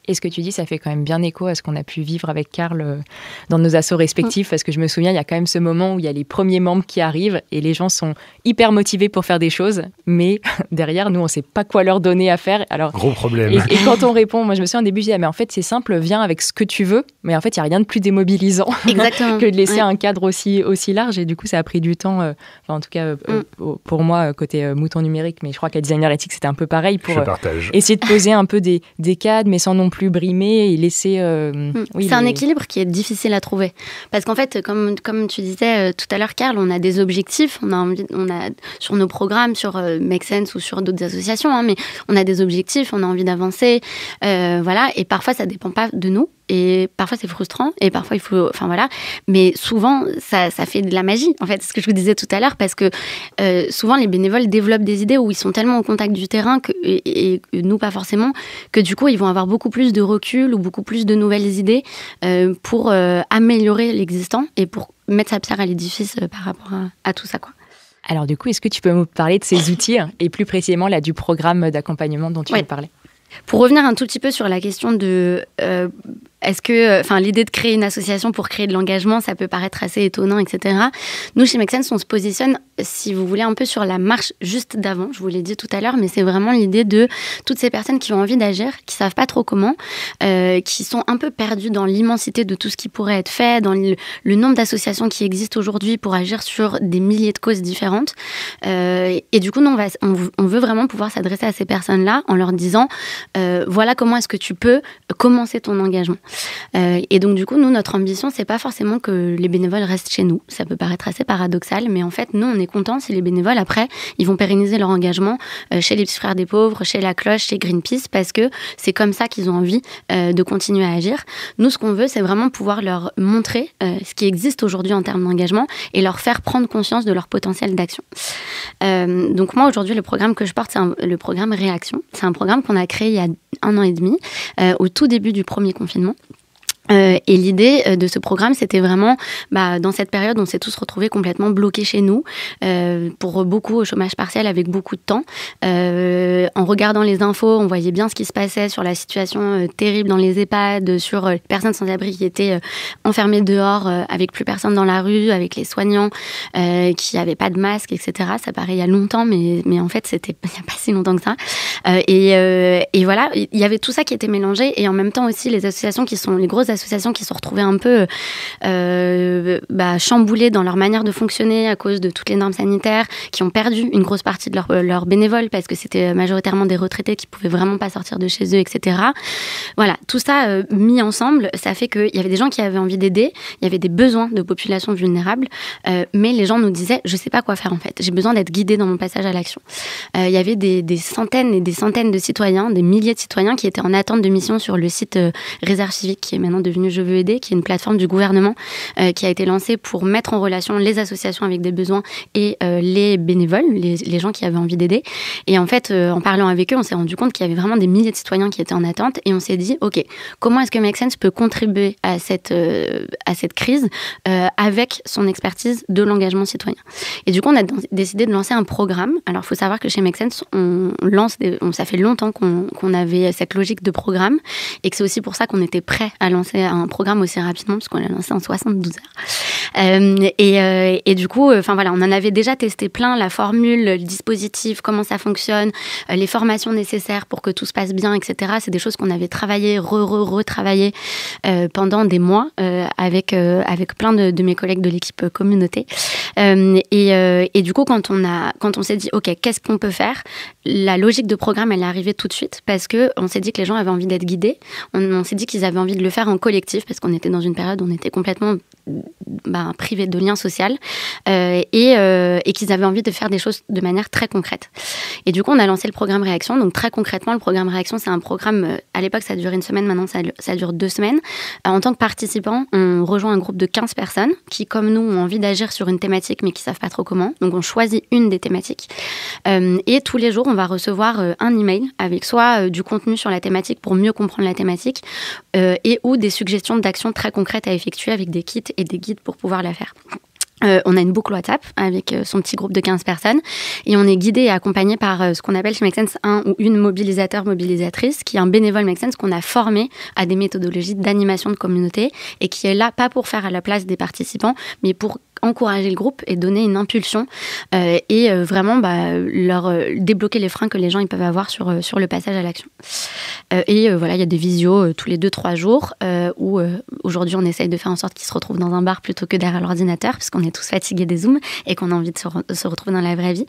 Et ce que tu dis, ça fait quand même bien écho à ce qu'on a pu vivre avec Karl dans nos assos respectifs, parce que je me souviens, il y a quand même ce moment où il y a les premiers membres qui arrivent et les gens sont hyper motivés pour faire des choses, mais derrière, nous, on ne sait pas quoi leur donner à faire. Alors, gros problème. Et quand on répond, moi je me souviens au début, je disais, mais en fait, c'est simple, viens avec ce que tu veux, mais en fait, il n'y a rien de plus démobilisant que de laisser un cadre aussi large, et du coup, ça a pris du temps, en tout cas, pour moi, côté mouton numérique, mais je crois qu'à Designer Ethics, c'était un peu pareil, pour essayer de poser un peu des cadres, mais sans non plus brimer et laisser... c'est un équilibre qui est difficile à trouver. Parce qu'en fait, comme tu disais tout à l'heure, Karl, on a des objectifs, on a sur nos programmes, sur Make Sense ou sur d'autres associations, mais on a des objectifs, on a envie d'avancer, voilà, et parfois ça dépend pas de nous. Et parfois, c'est frustrant. Et parfois, il faut... Enfin, voilà. Mais souvent, ça fait de la magie, en fait. C'est ce que je vous disais tout à l'heure. Parce que souvent, les bénévoles développent des idées où ils sont tellement au contact du terrain, et nous, pas forcément, que du coup, ils vont avoir beaucoup plus de recul ou beaucoup plus de nouvelles idées pour améliorer l'existant et pour mettre sa pierre à l'édifice par rapport à tout ça, quoi. Alors, du coup, est-ce que tu peux me parler de ces outils et plus précisément là, du programme d'accompagnement dont tu veux parler ? Pour revenir un tout petit peu sur la question de est-ce que, l'idée de créer une association pour créer de l'engagement, ça peut paraître assez étonnant, etc. Nous, chez Make Sense, on se positionne, si vous voulez, un peu sur la marche juste d'avant. Je vous l'ai dit tout à l'heure, mais c'est vraiment l'idée de toutes ces personnes qui ont envie d'agir, qui savent pas trop comment, qui sont un peu perdues dans l'immensité de tout ce qui pourrait être fait, dans le nombre d'associations qui existent aujourd'hui pour agir sur des milliers de causes différentes. Et du coup, nous, on veut vraiment pouvoir s'adresser à ces personnes-là en leur disant voilà comment est-ce que tu peux commencer ton engagement. Et donc du coup, nous, notre ambition, c'est pas forcément que les bénévoles restent chez nous. Ça peut paraître assez paradoxal, mais en fait, nous, on est contents si les bénévoles, après, ils vont pérenniser leur engagement chez les Petits Frères des Pauvres, chez La Cloche, chez Greenpeace, parce que c'est comme ça qu'ils ont envie de continuer à agir. Nous, ce qu'on veut, c'est vraiment pouvoir leur montrer ce qui existe aujourd'hui en termes d'engagement et leur faire prendre conscience de leur potentiel d'action. Donc moi, aujourd'hui, le programme que je porte, c'est le programme Réaction. C'est un programme qu'on a créé il y a 1 an et demi, au tout début du premier confinement. Et l'idée de ce programme, c'était vraiment, dans cette période, on s'est tous retrouvés complètement bloqués chez nous, pour beaucoup au chômage partiel, avec beaucoup de temps. En regardant les infos, on voyait bien ce qui se passait sur la situation terrible dans les EHPAD, sur les personnes sans abri qui étaient enfermées dehors, avec plus personne dans la rue, avec les soignants qui n'avaient pas de masque, etc. Ça paraît il y a longtemps, mais en fait, c'était il n'y a pas si longtemps que ça. Et voilà, il y avait tout ça qui était mélangé, et en même temps aussi les associations les grosses associations qui se sont retrouvées un peu chamboulées dans leur manière de fonctionner à cause de toutes les normes sanitaires, qui ont perdu une grosse partie de leurs bénévoles parce que c'était majoritairement des retraités qui pouvaient vraiment pas sortir de chez eux, etc. Voilà, tout ça mis ensemble, ça fait qu'il y avait des gens qui avaient envie d'aider, il y avait des besoins de populations vulnérables, mais les gens nous disaient, je sais pas quoi faire en fait, j'ai besoin d'être guidée dans mon passage à l'action. Il y avait des centaines et des centaines de citoyens, des milliers de citoyens qui étaient en attente de mission sur le site Réserve Civique, qui est maintenant devenu Je veux aider, qui est une plateforme du gouvernement qui a été lancée pour mettre en relation les associations avec des besoins et les bénévoles, les gens qui avaient envie d'aider. Et en fait, en parlant avec eux, on s'est rendu compte qu'il y avait vraiment des milliers de citoyens qui étaient en attente, et on s'est dit, ok, comment est-ce que Make Sense peut contribuer à cette crise avec son expertise de l'engagement citoyen. Et du coup, on a décidé de lancer un programme. Alors, il faut savoir que chez Make Sense, ça fait longtemps qu'on avait cette logique de programme, et que c'est aussi pour ça qu'on était prêt à lancer un programme aussi rapidement, parce qu'on l'a lancé en 72 heures. Et du coup, voilà, on en avait déjà testé plein, la formule, le dispositif, comment ça fonctionne, les formations nécessaires pour que tout se passe bien, etc. C'est des choses qu'on avait travaillé, retravaillé pendant des mois avec plein de mes collègues de l'équipe communauté. Et du coup, quand on s'est dit, OK, qu'est-ce qu'on peut faire? La logique de programme, elle est arrivée tout de suite, parce qu'on s'est dit que les gens avaient envie d'être guidés. On s'est dit qu'ils avaient envie de le faire en collectif, parce qu'on était dans une période où on était complètement privés, de lien social, et qu'ils avaient envie de faire des choses de manière très concrète. Et du coup, on a lancé le programme Réaction. Donc très concrètement, le programme Réaction, c'est un programme, à l'époque ça durait 1 semaine, maintenant ça dure 2 semaines. En tant que participant, on rejoint un groupe de 15 personnes qui, comme nous, ont envie d'agir sur une thématique mais qui savent pas trop comment. Donc on choisit une des thématiques. Et tous les jours, on va recevoir un email avec soit du contenu sur la thématique pour mieux comprendre la thématique, et ou des suggestions d'actions très concrètes à effectuer avec des kits et des guides pour pouvoir la faire. On a une boucle WhatsApp avec son petit groupe de 15 personnes et on est guidé et accompagné par ce qu'on appelle chez Make Sense un ou une mobilisatrice qui est un bénévole Make Sense qu'on a formé à des méthodologies d'animation de communauté et qui est là pas pour faire à la place des participants mais pour encourager le groupe et donner une impulsion et vraiment leur débloquer les freins que les gens ils peuvent avoir sur le passage à l'action. Voilà, il y a des visios tous les 2-3 jours où aujourd'hui on essaye de faire en sorte qu'ils se retrouvent dans un bar plutôt que derrière l'ordinateur puisqu'on est tous fatigués des Zooms et qu'on a envie de se retrouver dans la vraie vie.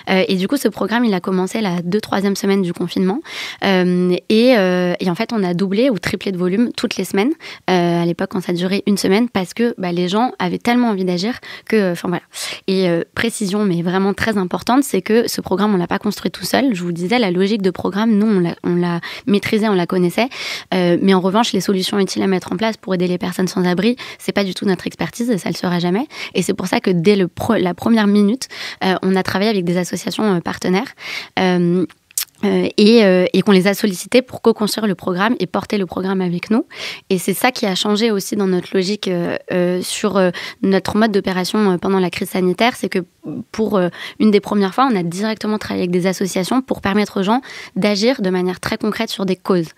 Et du coup, ce programme, il a commencé la 2-3e semaine du confinement et en fait, on a doublé ou triplé de volume toutes les semaines à l'époque quand ça durait 1 semaine parce que les gens avaient tellement envie d'agir que, voilà. Et précision, mais vraiment très importante, c'est que ce programme, on l'a pas construit tout seul. Je vous disais, la logique de programme, nous, on l'a maîtrisée, on la connaissait. Mais en revanche, les solutions utiles à mettre en place pour aider les personnes sans abri, c'est pas du tout notre expertise et ça le sera jamais. Et c'est pour ça que dès la première minute, on a travaillé avec des associations partenaires. Et qu'on les a sollicités pour co-construire le programme et porter le programme avec nous. Et c'est ça qui a changé aussi dans notre logique sur notre mode d'opération pendant la crise sanitaire, c'est que pour une des premières fois, on a directement travaillé avec des associations pour permettre aux gens d'agir de manière très concrète sur des causes.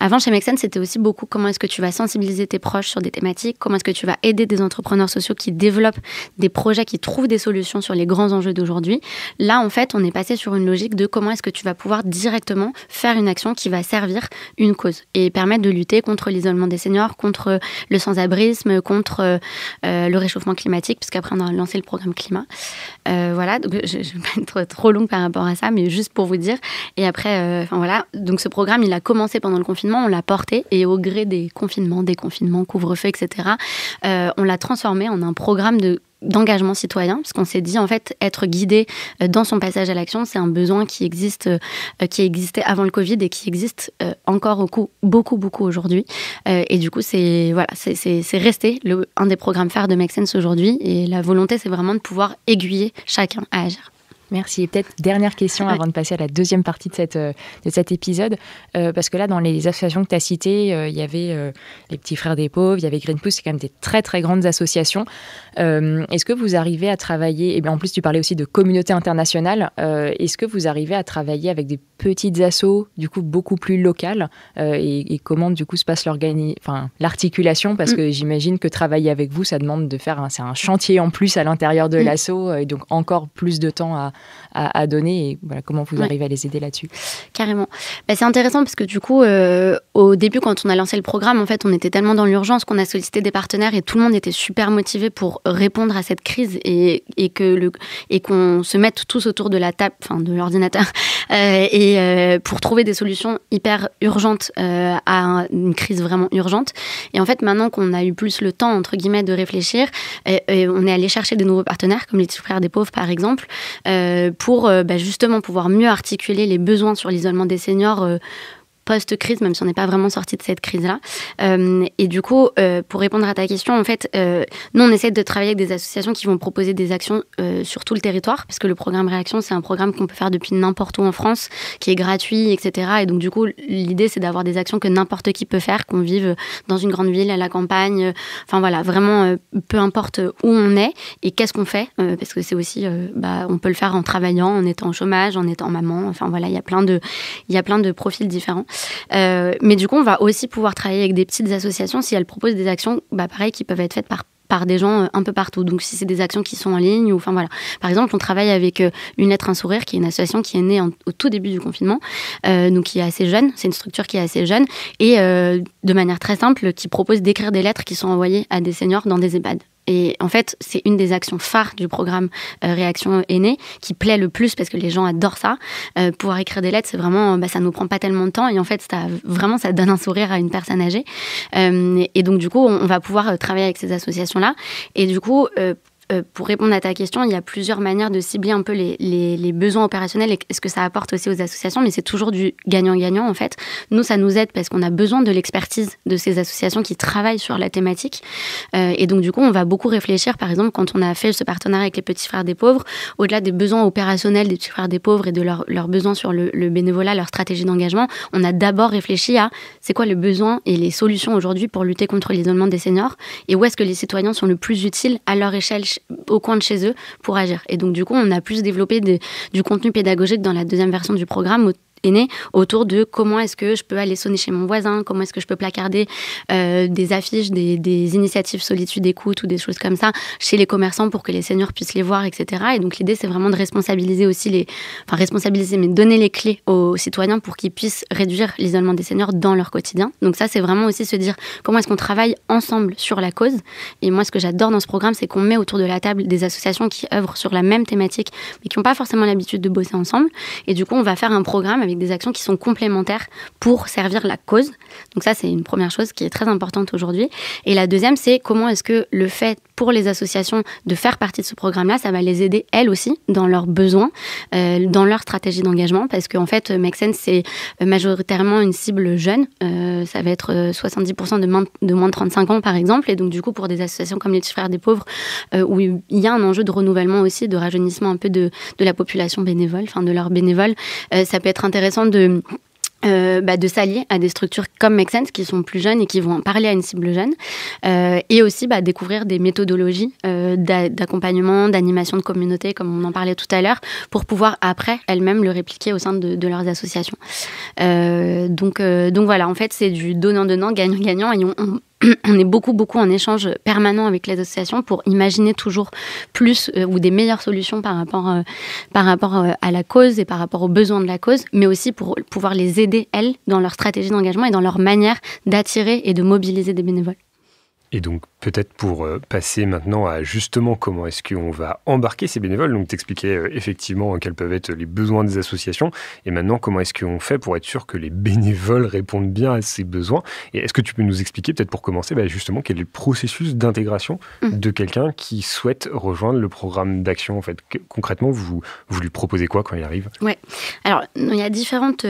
Avant, chez Make Sense, c'était aussi beaucoup comment est-ce que tu vas sensibiliser tes proches sur des thématiques, comment est-ce que tu vas aider des entrepreneurs sociaux qui développent des projets, qui trouvent des solutions sur les grands enjeux d'aujourd'hui. Là, en fait, on est passé sur une logique de comment est-ce que tu vas pouvoir directement faire une action qui va servir une cause et permettre de lutter contre l'isolement des seniors, contre le sans-abrisme, contre le réchauffement climatique, puisqu'après on a lancé le programme climat. Voilà, donc je ne vais pas être trop longue par rapport à ça, mais juste pour vous dire. Et après, voilà, donc ce programme, il a commencé pendant le confinement, on l'a porté et au gré des confinements, déconfinements, couvre-feu, etc., on l'a transformé en un programme d'engagement citoyen, parce qu'on s'est dit, en fait, être guidé dans son passage à l'action, c'est un besoin qui existait avant le Covid et qui existe encore beaucoup aujourd'hui. Et du coup, c'est resté un des programmes phares de Make Sense aujourd'hui. Et la volonté, c'est vraiment de pouvoir aiguiller chacun à agir. Merci. Et peut-être dernière question avant de passer à la deuxième partie de cet épisode. Parce que là, dans les associations que tu as citées, il y avait les Petits Frères des Pauvres, il y avait Greenpeace, c'est quand même des très très grandes associations. Est-ce que vous arrivez à travailler, et bien en plus tu parlais aussi de communauté internationale, est-ce que vous arrivez à travailler avec des petites assos, du coup beaucoup plus locales, et comment du coup se passe l'articulation, parce que j'imagine que travailler avec vous, ça demande de faire c'est un chantier en plus à l'intérieur de l'asso, et donc encore plus de temps à donner, et voilà, comment vous arrivez à les aider là-dessus? Carrément. C'est intéressant parce que du coup, au début, quand on a lancé le programme, en fait, on était tellement dans l'urgence qu'on a sollicité des partenaires et tout le monde était super motivé pour répondre à cette crise et qu'on se mette tous autour de la table, de l'ordinateur, et pour trouver des solutions hyper urgentes à une crise vraiment urgente. Et en fait, maintenant qu'on a eu plus le temps, entre guillemets, de réfléchir, on est allé chercher des nouveaux partenaires, comme les Petits Frères des Pauvres, par exemple, pour justement pouvoir mieux articuler les besoins sur l'isolement des seniors post-crise, même si on n'est pas vraiment sorti de cette crise-là. Et du coup, pour répondre à ta question, en fait, nous, on essaie de travailler avec des associations qui vont proposer des actions sur tout le territoire, parce que le programme Réaction, c'est un programme qu'on peut faire depuis n'importe où en France, qui est gratuit, etc. Et donc, du coup, l'idée, c'est d'avoir des actions que n'importe qui peut faire, qu'on vive dans une grande ville, à la campagne, voilà, vraiment, peu importe où on est et qu'est-ce qu'on fait, parce que c'est aussi, on peut le faire en travaillant, en étant au chômage, en étant maman, voilà, il y a plein de profils différents. Mais du coup, on va aussi pouvoir travailler avec des petites associations si elles proposent des actions, pareil, qui peuvent être faites par des gens un peu partout. Donc, si c'est des actions qui sont en ligne, ou voilà. Par exemple, on travaille avec Une lettre, un sourire, qui est une association qui est née au tout début du confinement, donc qui est assez jeune. C'est une structure qui est assez jeune et de manière très simple, qui propose d'écrire des lettres qui sont envoyées à des seniors dans des EHPAD. Et en fait, c'est une des actions phares du programme Réaction Aînés qui plaît le plus parce que les gens adorent ça. Pouvoir écrire des lettres, c'est vraiment, ça nous prend pas tellement de temps et en fait, ça donne un sourire à une personne âgée. Et donc, du coup, on va pouvoir travailler avec ces associations-là. Et du coup, pour répondre à ta question, il y a plusieurs manières de cibler un peu les besoins opérationnels et ce que ça apporte aussi aux associations, mais c'est toujours du gagnant-gagnant en fait. Nous, ça nous aide parce qu'on a besoin de l'expertise de ces associations qui travaillent sur la thématique. Et donc, du coup, on va beaucoup réfléchir, par exemple, quand on a fait ce partenariat avec les Petits Frères des Pauvres, au-delà des besoins opérationnels des Petits Frères des Pauvres et de leurs besoins sur le bénévolat, leur stratégie d'engagement, on a d'abord réfléchi à c'est quoi le besoin et les solutions aujourd'hui pour lutter contre l'isolement des seniors et où est-ce que les citoyens sont le plus utiles à leur échelle au coin de chez eux pour agir. Et donc, du coup, on a plus développé du contenu pédagogique dans la deuxième version du programme aînés autour de comment est-ce que je peux aller sonner chez mon voisin, comment est-ce que je peux placarder des affiches, des initiatives solitude écoute ou des choses comme ça chez les commerçants pour que les seniors puissent les voir, etc. Et donc l'idée, c'est vraiment de responsabiliser aussi mais donner les clés aux citoyens pour qu'ils puissent réduire l'isolement des seniors dans leur quotidien. Donc ça, c'est vraiment aussi se dire comment est-ce qu'on travaille ensemble sur la cause. Et moi, ce que j'adore dans ce programme, c'est qu'on met autour de la table des associations qui œuvrent sur la même thématique, mais qui n'ont pas forcément l'habitude de bosser ensemble. Et du coup, on va faire un programme avec des actions qui sont complémentaires pour servir la cause. Donc ça, c'est une première chose qui est très importante aujourd'hui. Et la deuxième, c'est comment est-ce que le fait pour les associations de faire partie de ce programme-là, ça va les aider, elles aussi, dans leurs besoins, dans leur stratégie d'engagement, parce qu'en fait, Make Sense, c'est majoritairement une cible jeune. Ça va être 70% de moins de 35 ans, par exemple. Et donc, du coup, pour des associations comme les Petits Frères des Pauvres, où il y a un enjeu de renouvellement aussi, de rajeunissement un peu de la population bénévole, de leurs bénévoles, ça peut être intéressant de s'allier à des structures comme Make Sense qui sont plus jeunes et qui vont parler à une cible jeune et aussi découvrir des méthodologies d'accompagnement, d'animation de communauté comme on en parlait tout à l'heure pour pouvoir après elles-mêmes le répliquer au sein de leurs associations. Donc voilà, en fait c'est du donnant-donnant, gagnant-gagnant et on est beaucoup en échange permanent avec les associations pour imaginer toujours plus ou des meilleures solutions par rapport à la cause et par rapport aux besoins de la cause, mais aussi pour pouvoir les aider, elles, dans leur stratégie d'engagement et dans leur manière d'attirer et de mobiliser des bénévoles. Et donc, peut-être pour passer maintenant à justement comment est-ce qu'on va embarquer ces bénévoles. Donc, t'expliquais effectivement quels peuvent être les besoins des associations. Et maintenant, comment est-ce qu'on fait pour être sûr que les bénévoles répondent bien à ces besoins? Et est-ce que tu peux nous expliquer, peut-être pour commencer, justement, quel est le processus d'intégration de quelqu'un qui souhaite rejoindre le programme d'action? En fait, concrètement, vous lui proposez quoi quand il arrive? Ouais. Alors, il y a différentes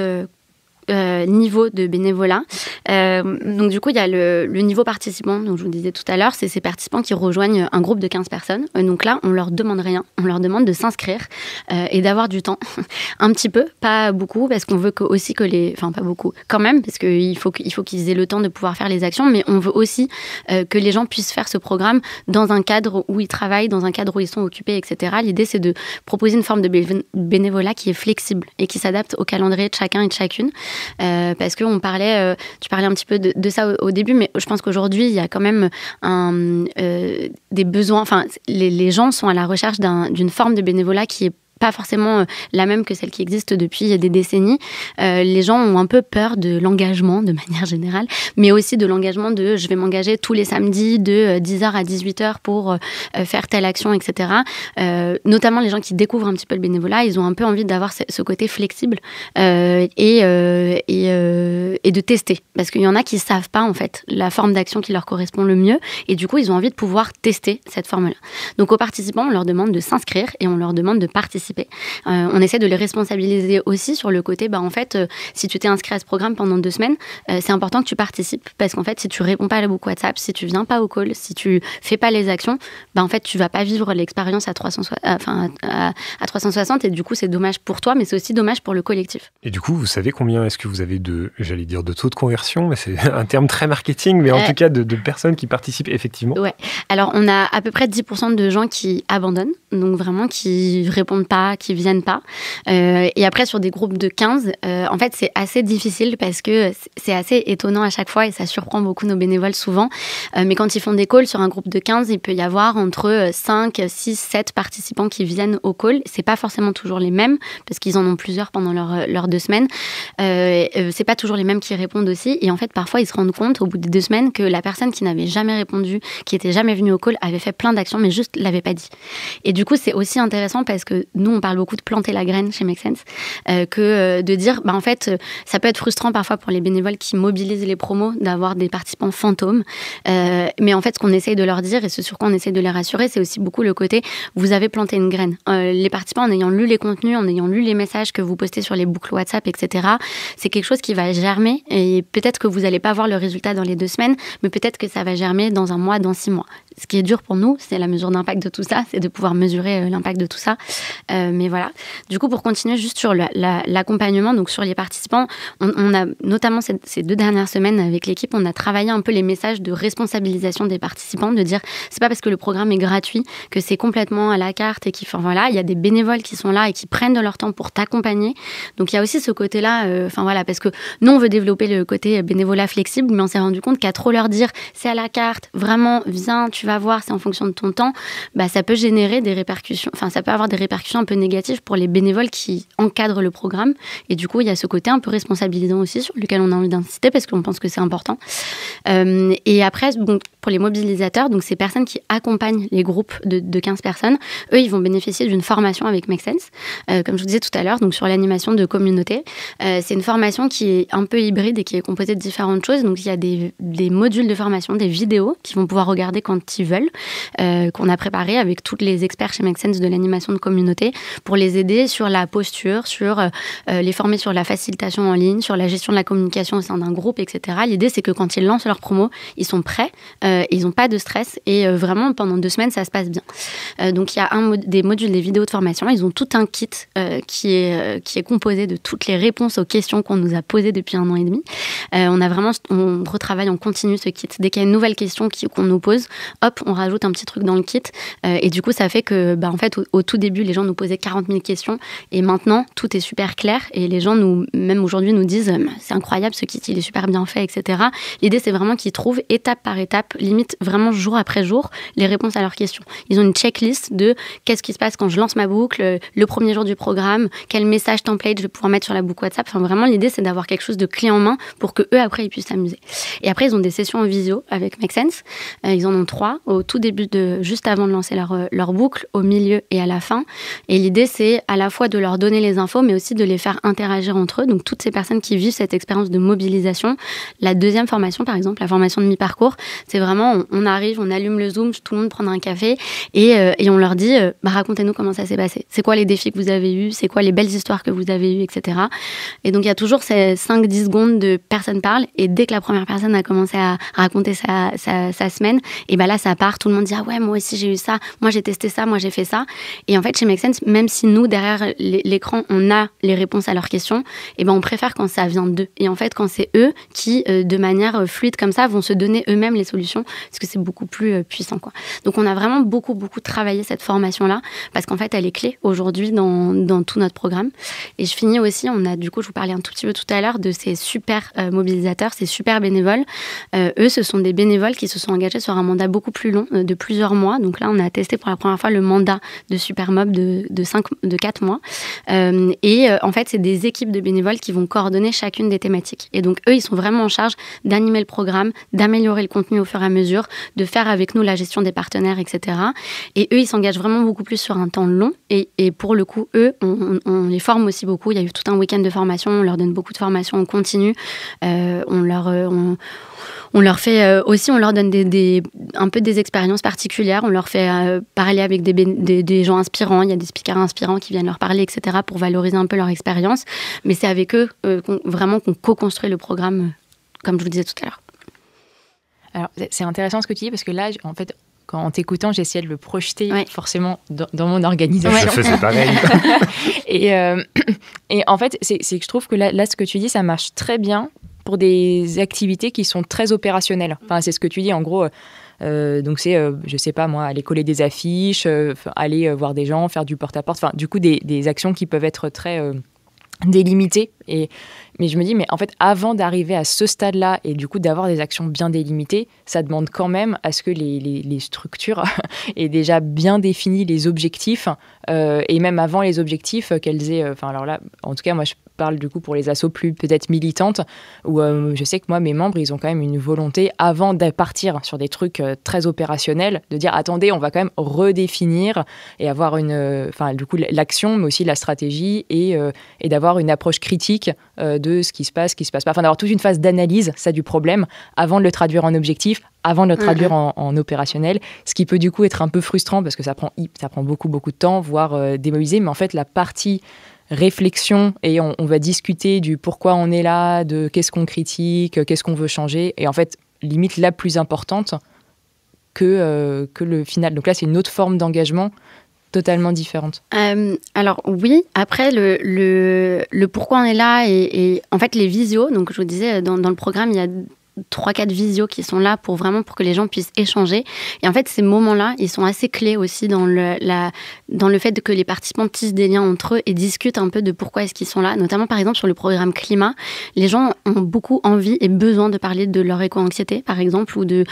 niveau de bénévolat. Donc du coup, il y a le niveau participant, dont je vous disais tout à l'heure, c'est ces participants qui rejoignent un groupe de 15 personnes. Donc là, on leur demande rien, on leur demande de s'inscrire et d'avoir du temps. Un petit peu, pas beaucoup, parce qu'on veut pas beaucoup, quand même, parce qu'il faut qu'ils aient le temps de pouvoir faire les actions, mais on veut aussi que les gens puissent faire ce programme dans un cadre où ils travaillent, dans un cadre où ils sont occupés, etc. L'idée, c'est de proposer une forme de bénévolat qui est flexible et qui s'adapte au calendrier de chacun et de chacune. Parce que tu parlais un petit peu de ça au début, mais je pense qu'aujourd'hui, il y a quand même des besoins. Enfin, les gens sont à la recherche d'une forme de bénévolat qui est pas forcément la même que celle qui existe depuis des décennies. Les gens ont un peu peur de l'engagement de manière générale, mais aussi de l'engagement de je vais m'engager tous les samedis de 10h à 18h pour faire telle action, etc. Notamment les gens qui découvrent un petit peu le bénévolat, ils ont un peu envie d'avoir ce côté flexible et de tester. Parce qu'il y en a qui savent pas en fait la forme d'action qui leur correspond le mieux et du coup ils ont envie de pouvoir tester cette forme-là. Donc aux participants, on leur demande de s'inscrire et on leur demande de participer. On essaie de les responsabiliser aussi sur le côté, si tu t'es inscrit à ce programme pendant 2 semaines, c'est important que tu participes parce qu'en fait, si tu réponds pas à la boucle WhatsApp, si tu viens pas au call, si tu fais pas les actions, en fait, tu vas pas vivre l'expérience à 360 et du coup, c'est dommage pour toi, mais c'est aussi dommage pour le collectif. Et du coup, vous savez combien est-ce que vous avez de taux de conversion, mais c'est un terme très marketing, mais en tout cas de personnes qui participent effectivement? Ouais. Alors, on a à peu près 10% de gens qui abandonnent, donc vraiment qui répondent pas pas, qui viennent pas. Et après, sur des groupes de 15, en fait, c'est assez difficile parce que c'est assez étonnant à chaque fois et ça surprend beaucoup nos bénévoles souvent. Mais quand ils font des calls sur un groupe de 15, il peut y avoir entre 5, 6, 7 participants qui viennent au call. C'est pas forcément toujours les mêmes parce qu'ils en ont plusieurs pendant leurs 2 semaines. C'est pas toujours les mêmes qui répondent aussi. Et en fait, parfois, ils se rendent compte au bout des 2 semaines que la personne qui n'avait jamais répondu, qui était jamais venue au call, avait fait plein d'actions, mais juste l'avait pas dit. Et du coup, c'est aussi intéressant parce que nous, on parle beaucoup de planter la graine chez Make Sense, que de dire, en fait, ça peut être frustrant parfois pour les bénévoles qui mobilisent les promos d'avoir des participants fantômes. Mais en fait, ce qu'on essaye de leur dire et ce sur quoi on essaye de les rassurer, c'est aussi beaucoup le côté, vous avez planté une graine. Les participants, en ayant lu les contenus, en ayant lu les messages que vous postez sur les boucles WhatsApp, etc., c'est quelque chose qui va germer et peut-être que vous n'allez pas voir le résultat dans les 2 semaines, mais peut-être que ça va germer dans 1 mois, dans 6 mois. Ce qui est dur pour nous, c'est la mesure d'impact de tout ça, c'est de pouvoir mesurer l'impact de tout ça. Mais voilà. Du coup, pour continuer juste sur l'accompagnement, donc sur les participants, on a notamment ces 2 dernières semaines avec l'équipe, on a travaillé un peu les messages de responsabilisation des participants, de dire c'est pas parce que le programme est gratuit que c'est complètement à la carte et il y a des bénévoles qui sont là et qui prennent de leur temps pour t'accompagner. Donc il y a aussi ce côté-là, parce que nous on veut développer le côté bénévolat flexible, mais on s'est rendu compte qu'à trop leur dire c'est à la carte, vraiment viens, tu vas voir, c'est en fonction de ton temps, ça peut générer des répercussions, ça peut avoir des répercussions un peu négatives pour les bénévoles qui encadrent le programme. Et du coup, il y a ce côté un peu responsabilisant aussi sur lequel on a envie d'insister parce qu'on pense que c'est important. Et après, pour les mobilisateurs, donc ces personnes qui accompagnent les groupes de 15 personnes, eux, ils vont bénéficier d'une formation avec Make Sense, comme je vous disais tout à l'heure, donc sur l'animation de communauté. C'est une formation qui est un peu hybride et qui est composée de différentes choses. Donc il y a des modules de formation, des vidéos qu'ils vont pouvoir regarder quand ils veulent, qu'on a préparé avec tous les experts chez Make Sense de l'animation de communauté pour les aider sur la posture, sur les former sur la facilitation en ligne, sur la gestion de la communication au sein d'un groupe, etc. L'idée, c'est que quand ils lancent leur promo, ils sont prêts, ils n'ont pas de stress et vraiment, pendant 2 semaines, ça se passe bien. Donc, il y a des modules, des vidéos de formation. Ils ont tout un kit qui est composé de toutes les réponses aux questions qu'on nous a posées depuis 1 an et demi. On retravaille en continu ce kit. Dès qu'il y a une nouvelle question qu'on nous pose, hop, on rajoute un petit truc dans le kit. Et du coup, ça fait que, en fait, au tout début, les gens nous posaient 40 000 questions. Et maintenant, tout est super clair. Et les gens, même aujourd'hui, nous disent c'est incroyable, ce kit, il est super bien fait, etc. L'idée, c'est vraiment qu'ils trouvent étape par étape, limite vraiment jour après jour, les réponses à leurs questions. Ils ont une checklist de qu'est-ce qui se passe quand je lance ma boucle, le premier jour du programme, quel message template je vais pouvoir mettre sur la boucle WhatsApp. Vraiment, l'idée, c'est d'avoir quelque chose de clé en main pour que eux, après, ils puissent s'amuser. Et après, ils ont des sessions en visio avec Make Sense. Ils en ont 3 au tout début, juste avant de lancer leur boucle, au milieu et à la fin. Et l'idée, c'est à la fois de leur donner les infos, mais aussi de les faire interagir entre eux. Donc, toutes ces personnes qui vivent cette expérience de mobilisation. La deuxième formation, par exemple, la formation de mi-parcours, c'est vraiment, on arrive, on allume le Zoom, tout le monde prend un café et on leur dit, racontez-nous comment ça s'est passé. C'est quoi les défis que vous avez eus? C'est quoi les belles histoires que vous avez eues, etc. Et donc, il y a toujours ces 5-10 secondes de personne parle. Et dès que la première personne a commencé à raconter sa semaine, et là, ça part. Tout le monde dit, ah ouais, moi aussi, j'ai eu ça. Moi, j'ai testé ça. Moi, j'ai fait ça. Et en fait, chez Make Sense, même si nous, derrière l'écran, on a les réponses à leurs questions, on préfère quand ça vient d'eux. Et en fait, quand c'est eux qui, de manière fluide comme ça, vont se donner eux-mêmes les solutions, parce que c'est beaucoup plus puissant, quoi. Donc, on a vraiment beaucoup travaillé cette formation-là, parce qu'en fait, elle est clé aujourd'hui dans tout notre programme. Et je finis aussi, je vous parlais un tout petit peu tout à l'heure de ces super mobilisateurs, ces super bénévoles. Eux, ce sont des bénévoles qui se sont engagés sur un mandat beaucoup plus long, de plusieurs mois. Donc là, on a testé pour la première fois le mandat de Supermob de 4 mois. En fait, c'est des équipes de bénévoles qui vont coordonner chacune des thématiques. Et donc, eux, ils sont vraiment en charge d'animer le programme, d'améliorer le contenu au fur et à mesure, de faire avec nous la gestion des partenaires, etc. Et eux, ils s'engagent vraiment beaucoup plus sur un temps long. Et pour le coup, eux, on les forme aussi beaucoup. Il y a eu tout un week-end de formation. On leur donne beaucoup de formation en continu. On leur fait aussi, on leur donne un peu des expériences particulières. On leur fait parler avec des gens inspirants. Il y a des speakers inspirants qui viennent leur parler, etc., pour valoriser un peu leur expérience. Mais c'est avec eux qu'on co-construit le programme, comme je vous disais tout à l'heure. Alors, c'est intéressant ce que tu dis, parce que là, en fait, en t'écoutant, j'essayais de le projeter forcément dans mon organisation. Ouais. C'est pareil. et en fait, c'est que je trouve que là, ce que tu dis, ça marche très bien pour des activités qui sont très opérationnelles. Enfin, c'est ce que tu dis, en gros, Donc c'est, je sais pas moi, aller coller des affiches, aller voir des gens, faire du porte-à-porte, enfin du coup des actions qui peuvent être très délimitées. Mais je me dis, mais en fait, avant d'arriver à ce stade-là et du coup d'avoir des actions bien délimitées, ça demande quand même à ce que les structures aient déjà bien défini les objectifs et même avant les objectifs, qu'elles aient... Enfin, alors là, en tout cas, moi, je parle du coup pour les assos plus peut-être militantes où je sais que moi, mes membres, ils ont quand même une volonté, avant de partir sur des trucs très opérationnels, de dire, attendez, on va quand même redéfinir et avoir du coup, l'action, mais aussi la stratégie et d'avoir une approche critique de ce qui se passe pas. Enfin, d'avoir toute une phase d'analyse, ça, du problème, avant de le traduire en objectif, avant de le traduire en opérationnel, ce qui peut du coup être un peu frustrant parce que ça prend beaucoup, beaucoup de temps, voire démobiliser. Mais en fait, la partie réflexion, et on va discuter du pourquoi on est là, de qu'est-ce qu'on critique, qu'est-ce qu'on veut changer, et en fait, limite la plus importante que le final. Donc là, c'est une autre forme d'engagement totalement différente. Alors oui, après le pourquoi on est là et en fait les visios, donc je vous disais dans le programme il y a 3-4 visios qui sont là pour que les gens puissent échanger. Et en fait, ces moments-là, ils sont assez clés aussi dans le fait que les participants tissent des liens entre eux et discutent un peu de pourquoi est-ce qu'ils sont là. Notamment, par exemple, sur le programme climat, les gens ont beaucoup envie et besoin de parler de leur éco-anxiété, par exemple, ou de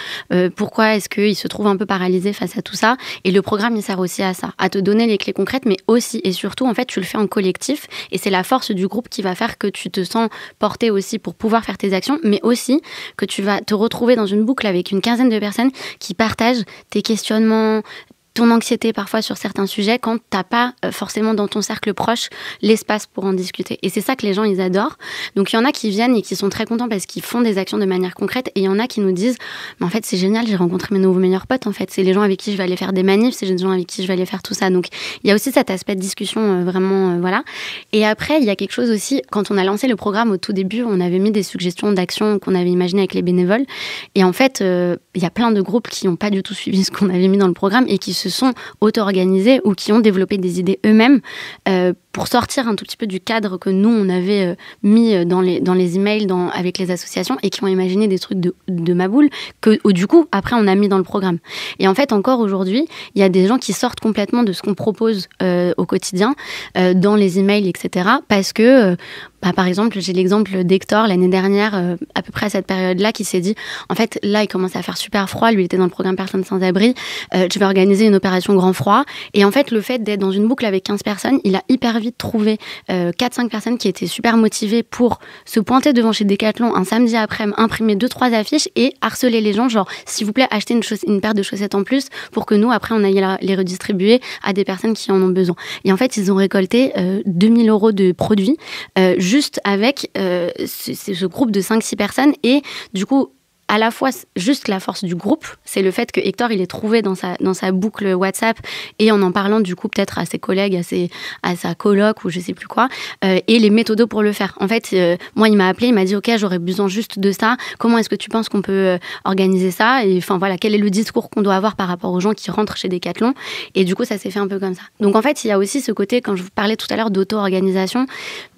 pourquoi est-ce qu'ils se trouvent un peu paralysés face à tout ça. Et le programme, il sert aussi à ça, à te donner les clés concrètes, mais aussi et surtout, en fait, tu le fais en collectif. Et c'est la force du groupe qui va faire que tu te sens porté aussi pour pouvoir faire tes actions, mais aussi que tu vas te retrouver dans une boucle avec une quinzaine de personnes qui partagent tes questionnements, ton anxiété parfois sur certains sujets quand t'as pas forcément dans ton cercle proche l'espace pour en discuter. Et c'est ça que les gens, ils adorent. Donc il y en a qui viennent et qui sont très contents parce qu'ils font des actions de manière concrète, et il y en a qui nous disent mais en fait c'est génial, j'ai rencontré mes nouveaux meilleurs potes, en fait c'est les gens avec qui je vais aller faire des manifs, c'est les gens avec qui je vais aller faire tout ça. Donc il y a aussi cet aspect de discussion vraiment voilà. Et après il y a quelque chose aussi, quand on a lancé le programme au tout début, on avait mis des suggestions d'actions qu'on avait imaginées avec les bénévoles, et en fait il y a plein de groupes qui n'ont pas du tout suivi ce qu'on avait mis dans le programme et qui se sont auto-organisés ou qui ont développé des idées eux-mêmes pour sortir un tout petit peu du cadre que nous, on avait mis dans les emails avec les associations, et qui ont imaginé des trucs de ma boule que, du coup, après, on a mis dans le programme. Et en fait, encore aujourd'hui, il y a des gens qui sortent complètement de ce qu'on propose au quotidien, dans les emails, etc. Parce que, par exemple, j'ai l'exemple d'Hector, l'année dernière, à peu près à cette période-là, qui s'est dit, en fait, là, il commence à faire super froid. Lui, il était dans le programme Personnes sans abri. Je vais organiser une opération grand froid. Et en fait, le fait d'être dans une boucle avec 15 personnes, il a hyper vite trouvé 4-5 personnes qui étaient super motivées pour se pointer devant chez Decathlon un samedi après-midi, imprimer 2-3 affiches et harceler les gens, genre, s'il vous plaît, achetez une paire de chaussettes en plus pour que nous, après, on aille les redistribuer à des personnes qui en ont besoin. Et en fait, ils ont récolté 2 000 € de produits juste avec ce groupe de 5-6 personnes. Et du coup, à la fois, juste la force du groupe, c'est le fait que Hector, il est trouvé dans sa boucle WhatsApp, et en parlant du coup peut-être à ses collègues, à sa coloc ou je sais plus quoi, et les méthodos pour le faire. En fait, moi, il m'a appelé, il m'a dit « Ok, j'aurais besoin juste de ça. Comment est-ce que tu penses qu'on peut organiser ça ?» Et enfin voilà, quel est le discours qu'on doit avoir par rapport aux gens qui rentrent chez Decathlon. Et du coup, ça s'est fait un peu comme ça. Donc en fait, il y a aussi ce côté, quand je vous parlais tout à l'heure d'auto-organisation,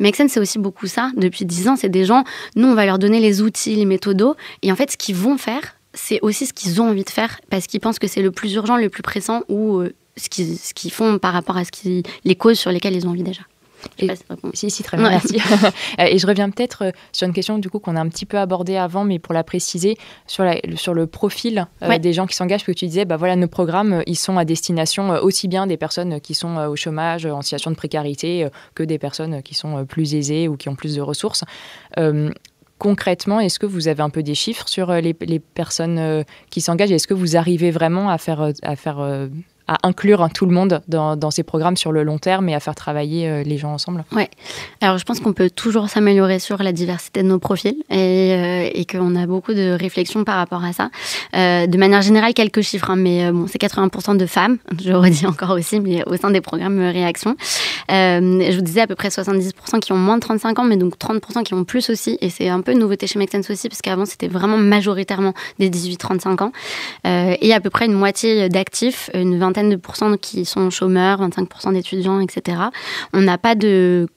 Make Sense, c'est aussi beaucoup ça. Depuis 10 ans, c'est des gens, nous, on va leur donner les outils, les méthodos, et en fait, ce qu'ils vont faire, c'est aussi ce qu'ils ont envie de faire, parce qu'ils pensent que c'est le plus urgent, le plus pressant, ou ce qu'ils font par rapport à les causes sur lesquelles ils ont envie déjà. Si, très bien, merci. Et je reviens peut-être sur une question du coup qu'on a un petit peu abordée avant, mais pour la préciser, sur le profil des gens qui s'engagent, parce que tu disais, voilà, nos programmes, ils sont à destination aussi bien des personnes qui sont au chômage, en situation de précarité, que des personnes qui sont plus aisées ou qui ont plus de ressources. Concrètement, est-ce que vous avez un peu des chiffres sur les personnes qui s'engagent? Est-ce que vous arrivez vraiment à inclure tout le monde dans ces programmes sur le long terme et à faire travailler les gens ensemble? Ouais. Alors, je pense qu'on peut toujours s'améliorer sur la diversité de nos profils et qu'on a beaucoup de réflexions par rapport à ça. De manière générale, quelques chiffres, hein, mais c'est 80% de femmes, je redis encore aussi, mais au sein des programmes Réaction. Je vous disais à peu près 70% qui ont moins de 35 ans, mais donc 30% qui ont plus aussi. Et c'est un peu une nouveauté chez Make Sense aussi, parce qu'avant, c'était vraiment majoritairement des 18-35 ans. Et à peu près une moitié d'actifs, une vingtaine de pourcents qui sont chômeurs, 25% d'étudiants, etc. On n'a pas de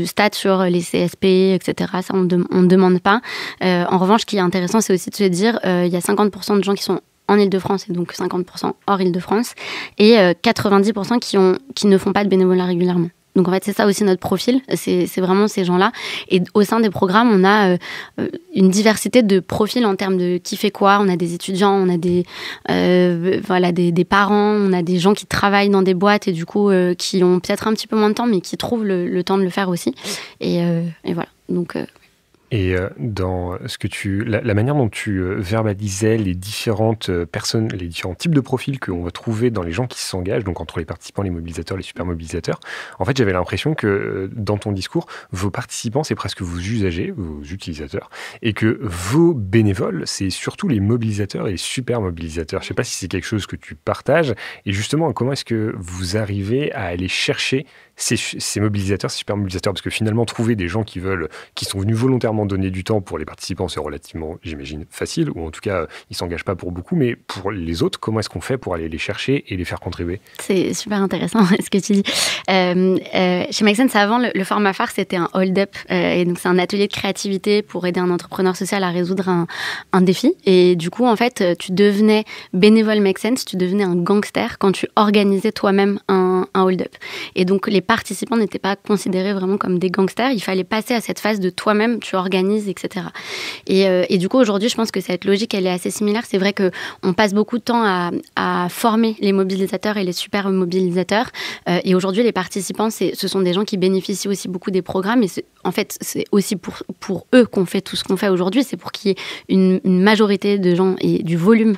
stats sur les CSP, etc. Ça, on ne demande pas. En revanche, ce qui est intéressant, c'est aussi de se dire il y a 50% de gens qui sont en Île-de-France et donc 50% hors Île-de-France et 90% qui ne font pas de bénévolat régulièrement. Donc en fait, c'est ça aussi notre profil, c'est vraiment ces gens-là. Et au sein des programmes, on a une diversité de profils en termes de qui fait quoi. On a des étudiants, on a des parents, on a des gens qui travaillent dans des boîtes et du coup qui ont peut-être un petit peu moins de temps, mais qui trouvent le temps de le faire aussi. Et voilà. Donc Et dans la manière dont tu verbalisais les différentes personnes, les différents types de profils qu'on va trouver dans les gens qui s'engagent, donc entre les participants, les mobilisateurs, les super mobilisateurs, en fait, j'avais l'impression que dans ton discours, vos participants, c'est presque vos usagers, vos utilisateurs, et que vos bénévoles, c'est surtout les mobilisateurs et les super mobilisateurs. Je ne sais pas si c'est quelque chose que tu partages, et justement, comment est-ce que vous arrivez à aller chercher ces mobilisateurs, ces super mobilisateurs, parce que finalement, trouver des gens qui sont venus volontairement donner du temps pour les participants, c'est relativement, j'imagine, facile, ou en tout cas, ils ne s'engagent pas pour beaucoup, mais pour les autres, comment est-ce qu'on fait pour aller les chercher et les faire contribuer ? C'est super intéressant ce que tu dis. Chez Make Sense, avant, le format phare, c'était un hold-up, et donc c'est un atelier de créativité pour aider un entrepreneur social à résoudre un défi, et du coup, en fait, tu devenais bénévole Make Sense, tu devenais un gangster quand tu organisais toi-même un hold-up. Et donc, les participants n'étaient pas considérés vraiment comme des gangsters. Il fallait passer à cette phase de toi-même, tu organises, etc. Et du coup, aujourd'hui, je pense que cette logique, elle est assez similaire. C'est vrai qu'on passe beaucoup de temps à former les mobilisateurs et les super mobilisateurs. Et aujourd'hui, les participants, ce sont des gens qui bénéficient aussi beaucoup des programmes. Et en fait, c'est aussi pour eux qu'on fait tout ce qu'on fait aujourd'hui. C'est pour qu'il y ait une majorité de gens et du volume,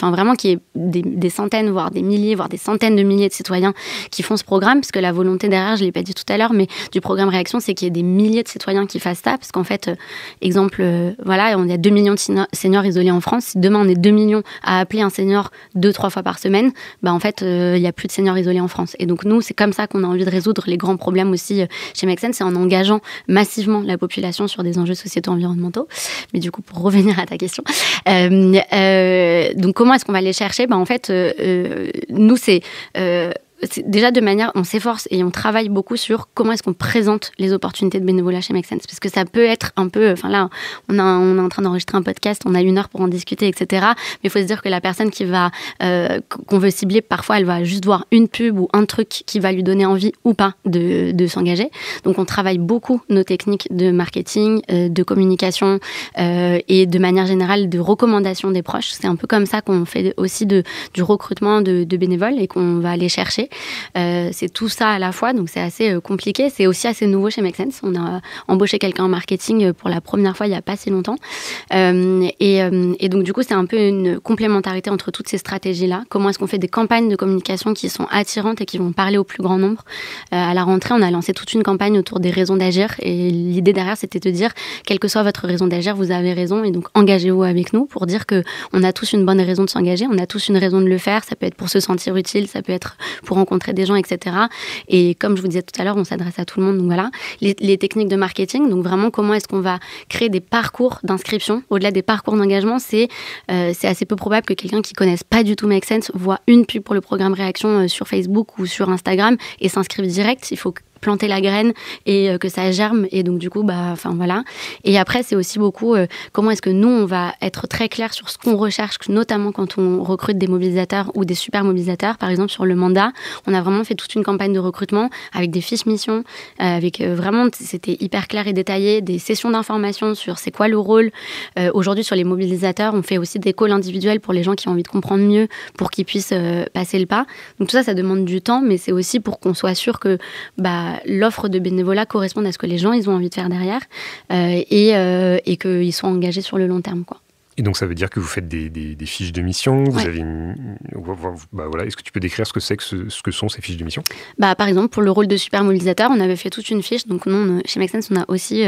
vraiment qu'il y ait des centaines, voire des milliers, voire des centaines de milliers de citoyens qui font ce programme. Parce que la volonté derrière, je ne l'ai pas dit tout à l'heure, mais du programme Réaction, c'est qu'il y ait des milliers de citoyens qui fassent ça. Parce qu'en fait, exemple, on a 2 millions de seniors isolés en France. Si demain, on est 2 millions à appeler un senior 2-3 fois par semaine, en fait, il n'y a plus de seniors isolés en France. Et donc, nous, c'est comme ça qu'on a envie de résoudre les grands problèmes aussi chez Make Sense, c'est en engageant massivement la population sur des enjeux sociétaux environnementaux. Mais du coup, pour revenir à ta question, donc comment est-ce qu'on va les chercher ? En fait, nous, c'est déjà de manière, on s'efforce et on travaille beaucoup sur comment est-ce qu'on présente les opportunités de bénévolat chez Make Sense, parce que ça peut être un peu, là, on est en train d'enregistrer un podcast, on a 1 heure pour en discuter, etc. Mais il faut se dire que la personne qu'on veut cibler, parfois, elle va juste voir une pub ou un truc qui va lui donner envie ou pas de s'engager. Donc, on travaille beaucoup nos techniques de marketing, de communication et de manière générale de recommandation des proches. C'est un peu comme ça qu'on fait aussi du recrutement de bénévoles et qu'on va aller chercher. C'est tout ça à la fois, donc c'est assez compliqué. C'est aussi assez nouveau chez Make Sense. On a embauché quelqu'un en marketing pour la première fois il n'y a pas si longtemps. Et donc du coup, c'est un peu une complémentarité entre toutes ces stratégies-là. Comment est-ce qu'on fait des campagnes de communication qui sont attirantes et qui vont parler au plus grand nombre ? À la rentrée, on a lancé toute une campagne autour des raisons d'agir. Et l'idée derrière, c'était de dire, quelle que soit votre raison d'agir, vous avez raison. Et donc, engagez-vous avec nous pour dire qu'on a tous une bonne raison de s'engager. On a tous une raison de le faire. Ça peut être pour se sentir utile, ça peut être pour rencontrer des gens, etc. Et comme je vous disais tout à l'heure, on s'adresse à tout le monde. Donc voilà, les techniques de marketing. Donc vraiment, comment est-ce qu'on va créer des parcours d'inscription ? Au-delà des parcours d'engagement, c'est assez peu probable que quelqu'un qui connaisse pas du tout Make Sense voit une pub pour le programme Réaction sur Facebook ou sur Instagram et s'inscrive direct. Il faut planter la graine et que ça germe, et donc du coup voilà. Et après, c'est aussi beaucoup comment est-ce que nous on va être très clair sur ce qu'on recherche, notamment quand on recrute des mobilisateurs ou des super mobilisateurs. Par exemple, sur le mandat, on a vraiment fait toute une campagne de recrutement avec des fiches missions, avec vraiment, c'était hyper clair et détaillé, des sessions d'information sur c'est quoi le rôle. Aujourd'hui, sur les mobilisateurs, on fait aussi des calls individuels pour les gens qui ont envie de comprendre mieux, pour qu'ils puissent passer le pas. Donc tout ça, ça demande du temps, mais c'est aussi pour qu'on soit sûr que l'offre de bénévolat corresponde à ce que les gens ils ont envie de faire derrière, et qu'ils soient engagés sur le long terme, quoi. Et donc, ça veut dire que vous faites des fiches de mission. Vous avez voilà. Est-ce que tu peux décrire ce que sont ces fiches de mission ? Par exemple, pour le rôle de super mobilisateur, on avait fait toute une fiche. Donc, nous, chez Make Sense, on a aussi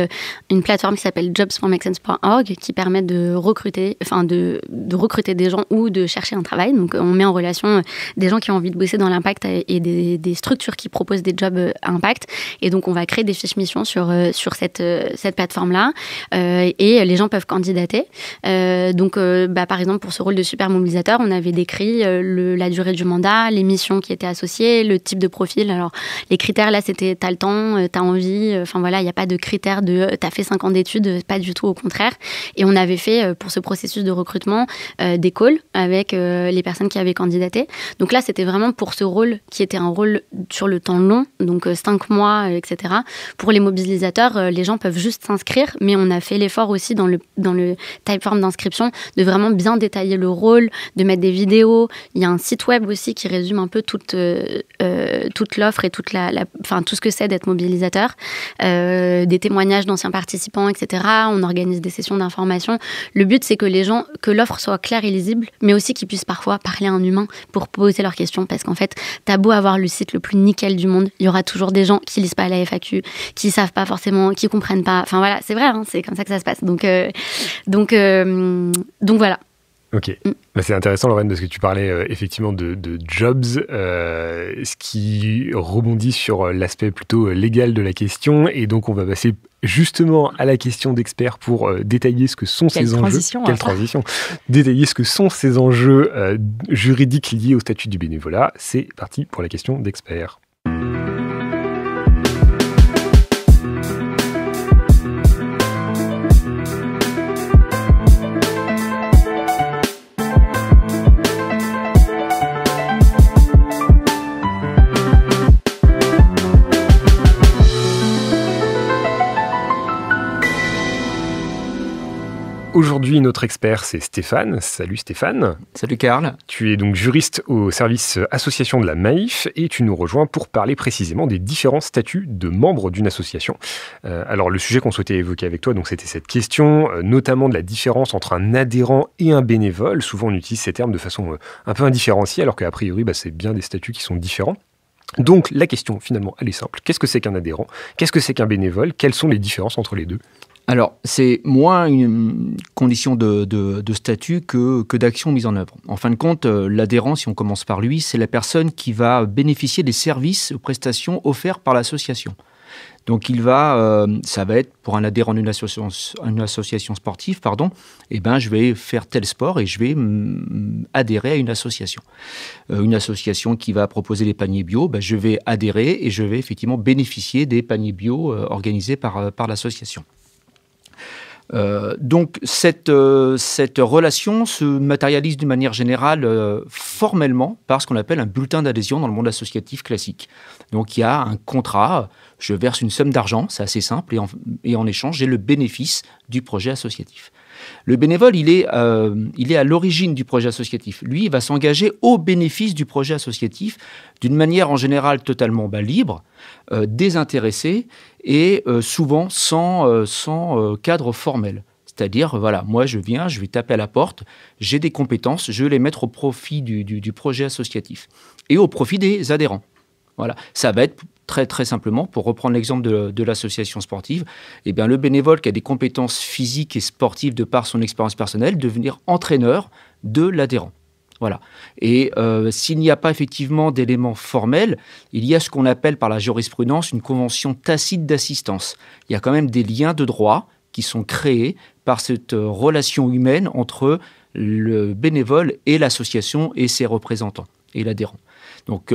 une plateforme qui s'appelle jobs.makesense.org qui permet de recruter des gens ou de chercher un travail. Donc, on met en relation des gens qui ont envie de bosser dans l'impact et des structures qui proposent des jobs à impact. Et donc, on va créer des fiches missions sur cette plateforme-là. Et les gens peuvent candidater. Par exemple, pour ce rôle de super mobilisateur, on avait décrit la durée du mandat, les missions qui étaient associées, le type de profil. Alors, les critères, là, c'était t'as le temps, t'as envie. Enfin, voilà, il n'y a pas de critères de t'as fait 5 ans d'études, pas du tout, au contraire. Et on avait fait, pour ce processus de recrutement, des calls avec les personnes qui avaient candidaté. Donc là, c'était vraiment pour ce rôle qui était un rôle sur le temps long, donc 5 mois, etc. Pour les mobilisateurs, les gens peuvent juste s'inscrire, mais on a fait l'effort aussi dans le typeform d'inscription de vraiment bien détailler le rôle, de mettre des vidéos. Il y a un site web aussi qui résume un peu toute l'offre et tout ce que c'est d'être mobilisateur. Des témoignages d'anciens participants, etc. On organise des sessions d'information. Le but, c'est que l'offre soit claire et lisible, mais aussi qu'ils puissent parfois parler à un humain pour poser leurs questions, parce qu'en fait, t'as beau avoir le site le plus nickel du monde, il y aura toujours des gens qui lisent pas la FAQ, qui savent pas forcément, qui comprennent pas. Enfin voilà, c'est vrai, hein, c'est comme ça que ça se passe. Donc voilà. Ok, c'est intéressant, Lorraine, parce que tu parlais effectivement de jobs, ce qui rebondit sur l'aspect plutôt légal de la question, et donc on va passer justement à la question d'expert pour détailler ce que sont ces enjeux. Quelle transition. Détailler ce que sont ces enjeux juridiques liés au statut du bénévolat. C'est parti pour la question d'expert. Aujourd'hui, notre expert, c'est Stéphane. Salut Stéphane. Salut Karl. Tu es donc juriste au service association de la Maïf et tu nous rejoins pour parler précisément des différents statuts de membres d'une association. Alors, le sujet qu'on souhaitait évoquer avec toi, donc, c'était cette question, notamment de la différence entre un adhérent et un bénévole. Souvent, on utilise ces termes de façon un peu indifférenciée, alors qu'a priori, c'est bien des statuts qui sont différents. Donc, la question, finalement, elle est simple. Qu'est-ce que c'est qu'un adhérent ? Qu'est-ce que c'est qu'un bénévole ? Quelles sont les différences entre les deux ? Alors, c'est moins une condition de statut que d'action mise en œuvre. En fin de compte, l'adhérent, si on commence par lui, c'est la personne qui va bénéficier des services ou prestations offerts par l'association. Donc, ça va être pour un adhérent d'une association sportive, je vais faire tel sport et je vais adhérer à une association. Une association qui va proposer des paniers bio, je vais adhérer et je vais effectivement bénéficier des paniers bio organisés par l'association. Donc cette relation se matérialise d'une manière générale formellement par ce qu'on appelle un bulletin d'adhésion dans le monde associatif classique. Donc il y a un contrat, je verse une somme d'argent, c'est assez simple, et en échange j'ai le bénéfice du projet associatif. Le bénévole, il est à l'origine du projet associatif. Lui, il va s'engager au bénéfice du projet associatif d'une manière en général totalement libre, désintéressée et souvent sans cadre formel. C'est-à-dire, moi je viens, je vais taper à la porte, j'ai des compétences, je vais les mettre au profit du projet associatif et au profit des adhérents. Voilà, ça va être très très simplement, pour reprendre l'exemple de l'association sportive, le bénévole qui a des compétences physiques et sportives de par son expérience personnelle, devenir entraîneur de l'adhérent. Voilà. Et s'il n'y a pas effectivement d'éléments formels, il y a ce qu'on appelle par la jurisprudence une convention tacite d'assistance. Il y a quand même des liens de droit qui sont créés par cette relation humaine entre le bénévole et l'association et ses représentants et l'adhérent. Donc,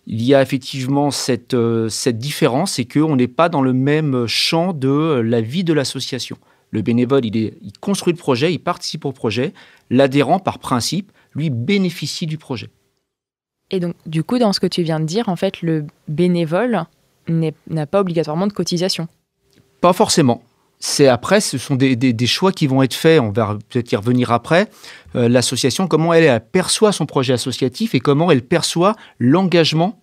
il y a effectivement cette différence, c'est qu'on n'est pas dans le même champ de la vie de l'association. Le bénévole, il construit le projet, il participe au projet. L'adhérent, par principe, lui, bénéficie du projet. Et donc, du coup, dans ce que tu viens de dire, en fait, le bénévole n'a pas obligatoirement de cotisation. Pas forcément. Ce sont des choix qui vont être faits, on va peut-être y revenir après. L'association, comment elle perçoit son projet associatif et comment elle perçoit l'engagement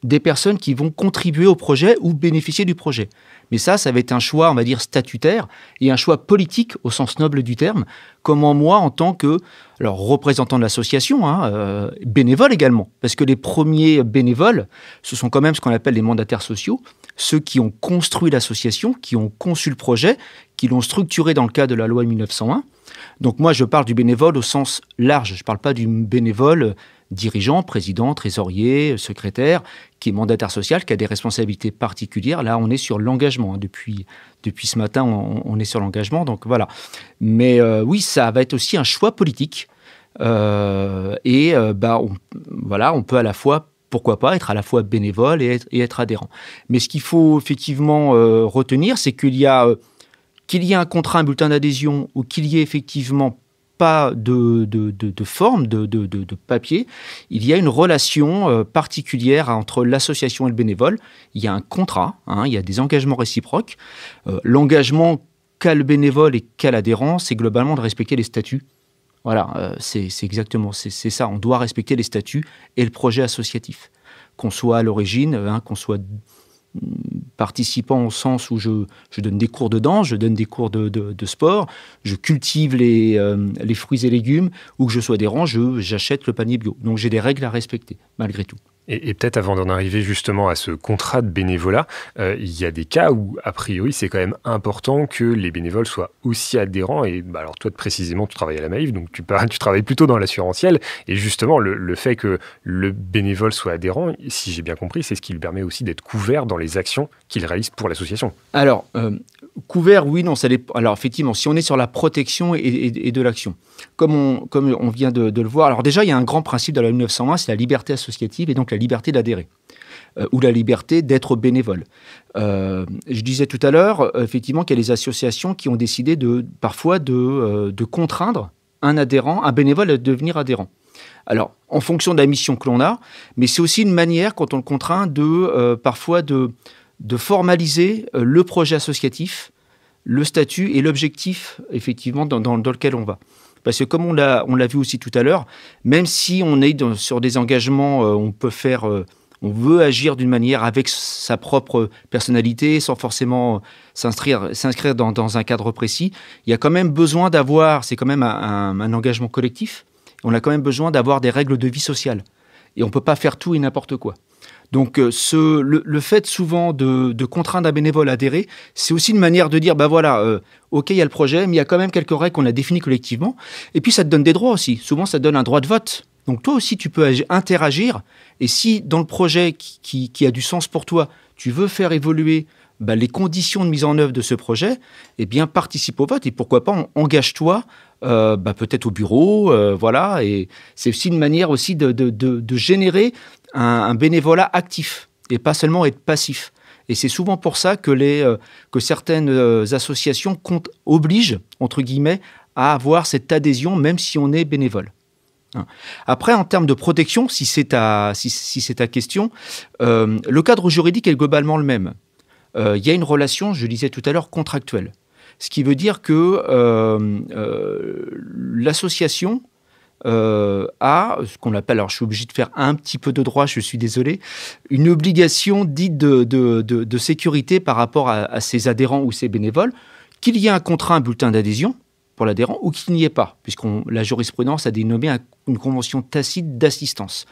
des personnes qui vont contribuer au projet ou bénéficier du projet. Mais ça va être un choix, on va dire, statutaire et un choix politique au sens noble du terme. Comment moi, en tant que représentant de l'association, bénévole également, parce que les premiers bénévoles, ce sont quand même ce qu'on appelle les mandataires sociaux, ceux qui ont construit l'association, qui ont conçu le projet, qui l'ont structuré dans le cadre de la loi de 1901. Donc moi, je parle du bénévole au sens large. Je ne parle pas du bénévole dirigeant, président, trésorier, secrétaire, qui est mandataire social, qui a des responsabilités particulières. Là, on est sur l'engagement. Depuis ce matin, on est sur l'engagement. Donc voilà. Mais oui, ça va être aussi un choix politique. On peut à la fois, pourquoi pas, être à la fois bénévole et être adhérent. Mais ce qu'il faut effectivement retenir, c'est qu'il y a un contrat, un bulletin d'adhésion, ou qu'il y ait effectivement pas de forme, de papier, il y a une relation particulière entre l'association et le bénévole. Il y a un contrat, il y a des engagements réciproques. L'engagement qu'a le bénévole et qu'a l'adhérent, c'est globalement de respecter les statuts. Voilà, c'est exactement ça. On doit respecter les statuts et le projet associatif. Qu'on soit à l'origine, qu'on soit participant au sens où je donne des cours de danse, je donne des cours de sport, je cultive les fruits et légumes, ou que je sois adhérent, j'achète le panier bio. Donc j'ai des règles à respecter, malgré tout. Et peut-être avant d'en arriver justement à ce contrat de bénévolat, il y a des cas où, a priori, c'est quand même important que les bénévoles soient aussi adhérents. Et alors toi, précisément, tu travailles à la Maïf, donc tu travailles plutôt dans l'assurantiel. Et justement, le fait que le bénévole soit adhérent, si j'ai bien compris, c'est ce qui lui permet aussi d'être couvert dans les actions qu'il réalise pour l'association. Alors, couvert, oui, non, ça dépend. Alors effectivement, si on est sur la protection et de l'action, comme on vient de le voir, alors déjà, il y a un grand principe de la loi 1901, c'est la liberté associative et donc la liberté d'adhérer, ou la liberté d'être bénévole. Je disais tout à l'heure, effectivement, qu'il y a des associations qui ont décidé parfois de contraindre un adhérent, un bénévole à devenir adhérent. Alors, en fonction de la mission que l'on a, mais c'est aussi une manière, quand on le contraint, parfois de formaliser le projet associatif, le statut et l'objectif, effectivement, dans lequel on va. Parce que comme on l'a vu aussi tout à l'heure, même si on est sur des engagements, on veut agir d'une manière avec sa propre personnalité, sans forcément s'inscrire dans un cadre précis, il y a quand même besoin d'avoir, c'est quand même un engagement collectif, on a quand même besoin d'avoir des règles de vie sociale. Et on ne peut pas faire tout et n'importe quoi. Donc le fait souvent de contraindre un bénévole à adhérer, c'est aussi une manière de dire, ok, il y a le projet, mais il y a quand même quelques règles qu'on a définies collectivement. Et puis ça te donne des droits aussi. Souvent, ça te donne un droit de vote. Donc toi aussi, tu peux interagir. Et si dans le projet qui a du sens pour toi, tu veux faire évoluer les conditions de mise en œuvre de ce projet, eh bien participe au vote. Et pourquoi pas, engage-toi peut-être au bureau, voilà. Et c'est aussi une manière aussi de générer un bénévolat actif et pas seulement être passif. Et c'est souvent pour ça que certaines associations obligent, entre guillemets, à avoir cette adhésion, même si on est bénévole. Après, en termes de protection, si c'est ta question, le cadre juridique est globalement le même. Il y a une relation, je disais tout à l'heure, contractuelle. Ce qui veut dire que l'association a ce qu'on appelle, alors je suis obligé de faire un petit peu de droit, je suis désolé, une obligation dite de sécurité par rapport à ses adhérents ou ses bénévoles, qu'il y ait un contrat, un bulletin d'adhésion pour l'adhérent ou qu'il n'y ait pas, puisque la jurisprudence a dénommé une convention tacite d'assistance.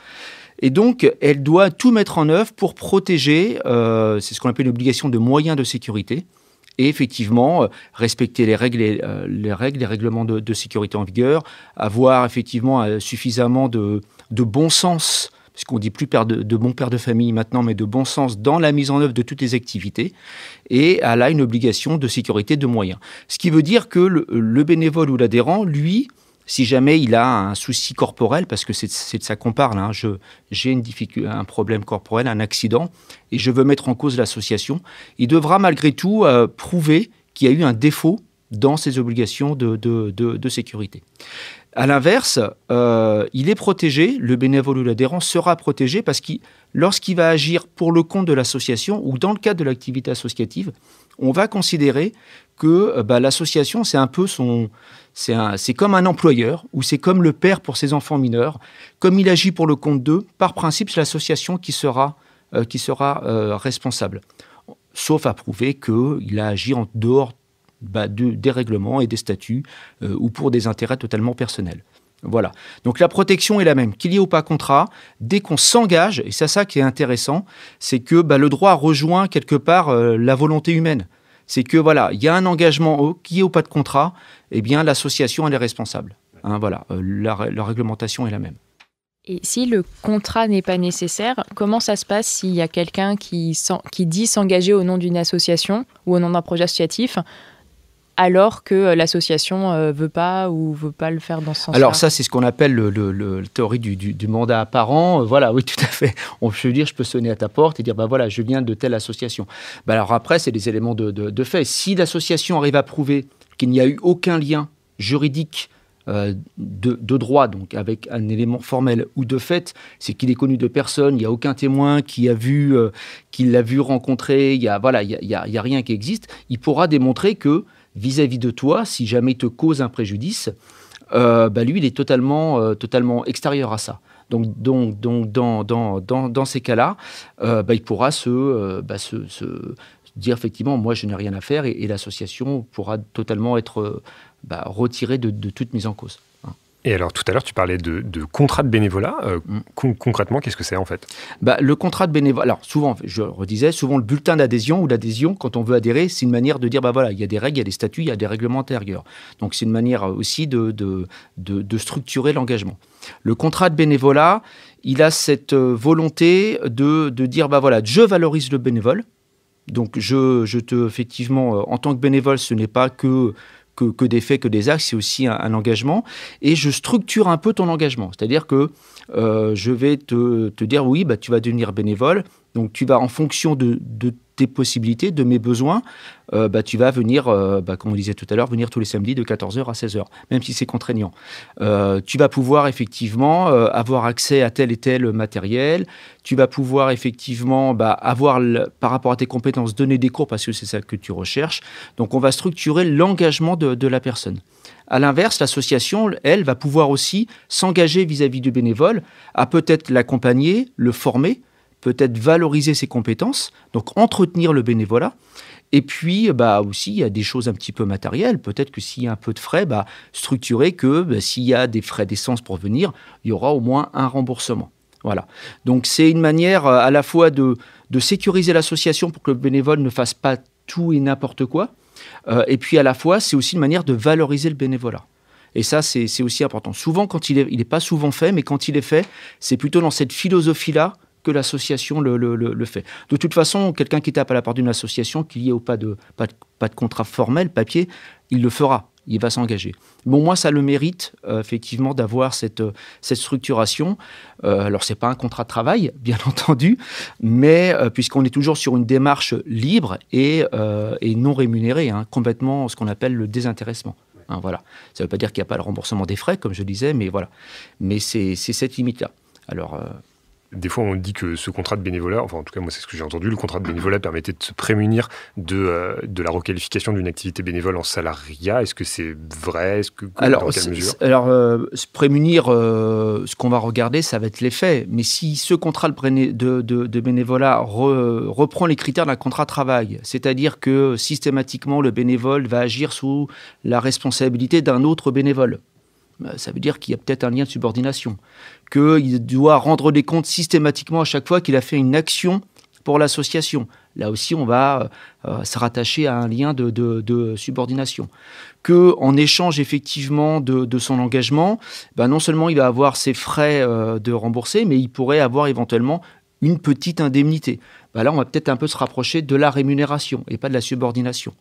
Et donc, elle doit tout mettre en œuvre pour protéger, c'est ce qu'on appelle une obligation de moyens de sécurité, et effectivement, respecter les règlements de sécurité en vigueur, avoir effectivement suffisamment de bon sens, puisqu'on dit plus de bon père de famille maintenant, mais de bon sens dans la mise en œuvre de toutes les activités, et elle a une obligation de sécurité de moyens. Ce qui veut dire que le bénévole ou l'adhérent, lui, si jamais il a un souci corporel, parce que c'est de ça qu'on parle, j'ai un problème corporel, un accident, et je veux mettre en cause l'association, il devra malgré tout prouver qu'il y a eu un défaut dans ses obligations de sécurité. À l'inverse, il est protégé, le bénévole ou l'adhérent sera protégé parce que lorsqu'il va agir pour le compte de l'association ou dans le cadre de l'activité associative, on va considérer que l'association, c'est un peu c'est comme un employeur ou c'est comme le père pour ses enfants mineurs. Comme il agit pour le compte d'eux, par principe, c'est l'association qui sera responsable. Sauf à prouver qu'il a agi en dehors des règlements et des statuts ou pour des intérêts totalement personnels. Voilà. Donc la protection est la même. Qu'il y ait ou pas contrat, dès qu'on s'engage, et c'est ça qui est intéressant, c'est que le droit rejoint quelque part la volonté humaine. C'est que il y a un engagement, qu'il y ait ou pas de contrat, eh bien l'association elle est responsable. Voilà, la réglementation est la même. Et si le contrat n'est pas nécessaire, comment ça se passe s'il y a quelqu'un qui dit s'engager au nom d'une association ou au nom d'un projet associatif, alors que l'association veut pas le faire dans ce sens-là? Alors ça, c'est ce qu'on appelle la théorie du mandat apparent. Voilà, oui, tout à fait. Je peux sonner à ta porte et dire, voilà, je viens de telle association. Alors après, c'est des éléments de fait. Si l'association arrive à prouver qu'il n'y a eu aucun lien juridique de droit, donc avec un élément formel ou de fait, c'est qu'il est connu de personne, il n'y a aucun témoin qui l'a vu rencontrer, il y a rien qui existe, il pourra démontrer que vis-à-vis de toi, si jamais il te cause un préjudice, lui, il est totalement extérieur à ça. Donc dans ces cas-là, il pourra se dire effectivement, moi, je n'ai rien à faire, et l'association pourra totalement être retirée de toute mise en cause. Et alors, tout à l'heure, tu parlais de contrat de bénévolat. Concrètement, qu'est-ce que c'est, en fait ? Le contrat de bénévolat, alors souvent, je redisais, souvent le bulletin d'adhésion ou l'adhésion, quand on veut adhérer, c'est une manière de dire, il y a des règles, il y a des statuts, il y a des règlements intérieurs. Donc, c'est une manière aussi de structurer l'engagement. Le contrat de bénévolat, il a cette volonté de dire, je valorise le bénévole. Donc, effectivement, en tant que bénévole, ce n'est pas que des faits, que des actes, c'est aussi un engagement. Et je structure un peu ton engagement. C'est-à-dire que je vais te dire, oui, tu vas devenir bénévole. Donc, tu vas, en fonction de tes possibilités, de mes besoins, tu vas venir, comme on disait tout à l'heure, venir tous les samedis de 14h à 16h, même si c'est contraignant. Tu vas pouvoir effectivement avoir accès à tel et tel matériel. Tu vas pouvoir effectivement avoir, par rapport à tes compétences, donner des cours parce que c'est ça que tu recherches. Donc, on va structurer l'engagement de la personne. À l'inverse, l'association, elle, va pouvoir aussi s'engager vis-à-vis du bénévole, à peut-être l'accompagner, le former, peut-être valoriser ses compétences, donc entretenir le bénévolat. Et puis, aussi, il y a des choses un petit peu matérielles. Peut-être que s'il y a un peu de frais, structurer que s'il y a des frais d'essence pour venir, il y aura au moins un remboursement. Voilà. Donc, c'est une manière à la fois de sécuriser l'association pour que le bénévole ne fasse pas tout et n'importe quoi. Et puis, à la fois, c'est aussi une manière de valoriser le bénévolat. Et ça, c'est aussi important. Souvent, quand il est pas souvent fait, mais quand il est fait, c'est plutôt dans cette philosophie-là que l'association le fait. De toute façon, quelqu'un qui tape à la porte d'une association, qu'il y ait ou pas de contrat formel, papier, il le fera, il va s'engager. Bon, moi, ça le mérite, effectivement, d'avoir cette structuration. Alors, ce n'est pas un contrat de travail, bien entendu, mais puisqu'on est toujours sur une démarche libre et non rémunérée, complètement ce qu'on appelle le désintéressement. Voilà. Ça ne veut pas dire qu'il n'y a pas le remboursement des frais, comme je disais, mais voilà. Mais c'est cette limite-là. Alors... Des fois, on dit que ce contrat de bénévolat, enfin en tout cas moi c'est ce que j'ai entendu, le contrat de bénévolat permettait de se prémunir de la requalification d'une activité bénévole en salariat. Est-ce que c'est vrai? Dans quelle mesure? Se prémunir, ce qu'on va regarder, ça va être les faits. Mais si ce contrat de bénévolat reprend les critères d'un contrat de travail, c'est-à-dire que systématiquement le bénévole va agir sous la responsabilité d'un autre bénévole, ça veut dire qu'il y a peut-être un lien de subordination, qu'il doit rendre des comptes systématiquement à chaque fois qu'il a fait une action pour l'association. Là aussi, on va se rattacher à un lien de subordination. Qu'en échange effectivement de son engagement, non seulement il va avoir ses frais de rembourser, mais il pourrait avoir éventuellement une petite indemnité. Là, on va peut-être un peu se rapprocher de la rémunération et pas de la subordination.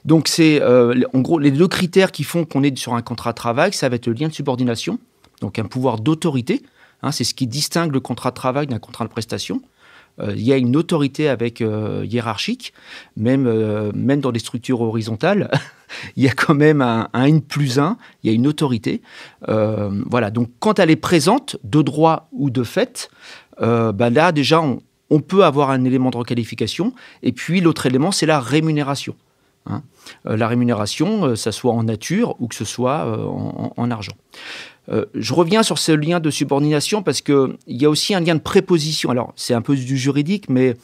Donc, c'est en gros les deux critères qui font qu'on est sur un contrat de travail, ça va être le lien de subordination, donc un pouvoir d'autorité. C'est ce qui distingue le contrat de travail d'un contrat de prestation. Il y a une autorité avec hiérarchique, même dans les structures horizontales, il y a quand même un N+1, il y a une autorité. Voilà. Donc, quand elle est présente, de droit ou de fait, là, déjà, on peut avoir un élément de requalification. Et puis, l'autre élément, c'est la rémunération. La rémunération, ça soit en nature ou que ce soit en argent. Je reviens sur ce lien de subordination parce qu'il y a aussi un lien de préposition. Alors, c'est un peu du juridique, mais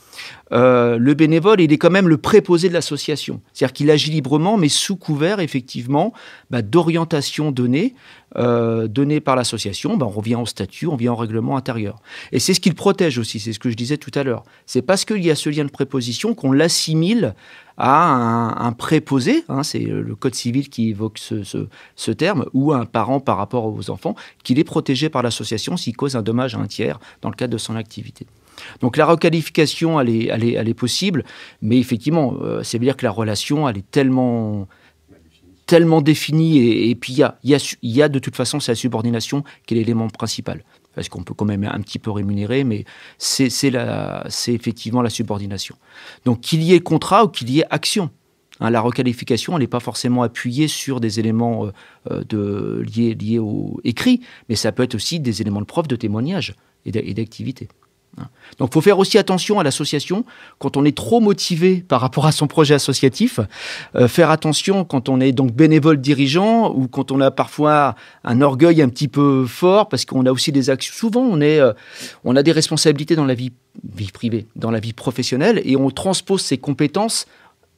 le bénévole, il est quand même le préposé de l'association. C'est-à-dire qu'il agit librement, mais sous couvert, effectivement, d'orientation donnée par l'association. On revient au statut, on vient au règlement intérieur. Et c'est ce qu'il protège aussi, c'est ce que je disais tout à l'heure. C'est parce qu'il y a ce lien de préposition qu'on l'assimile à un préposé, c'est le Code civil qui évoque ce terme, ou un parent par rapport aux enfants, qu'il est protégé par l'association s'il cause un dommage à un tiers dans le cadre de son activité. Donc la requalification, elle est possible, mais effectivement, ça veut dire que la relation, elle est tellement définie, et puis il y a de toute façon, c'est la subordination qui est l'élément principal. Parce qu'on peut quand même un petit peu rémunérer, mais c'est effectivement la subordination. Donc qu'il y ait contrat ou qu'il y ait action. La requalification, elle n'est pas forcément appuyée sur des éléments liés au écrit, mais ça peut être aussi des éléments de preuve, de témoignage et d'activité. Donc il faut faire aussi attention à l'association quand on est trop motivé par rapport à son projet associatif, faire attention quand on est donc bénévole dirigeant ou quand on a parfois un orgueil un petit peu fort, parce qu'on a aussi des actions. Souvent on a des responsabilités dans la vie privée, dans la vie professionnelle, et on transpose ces compétences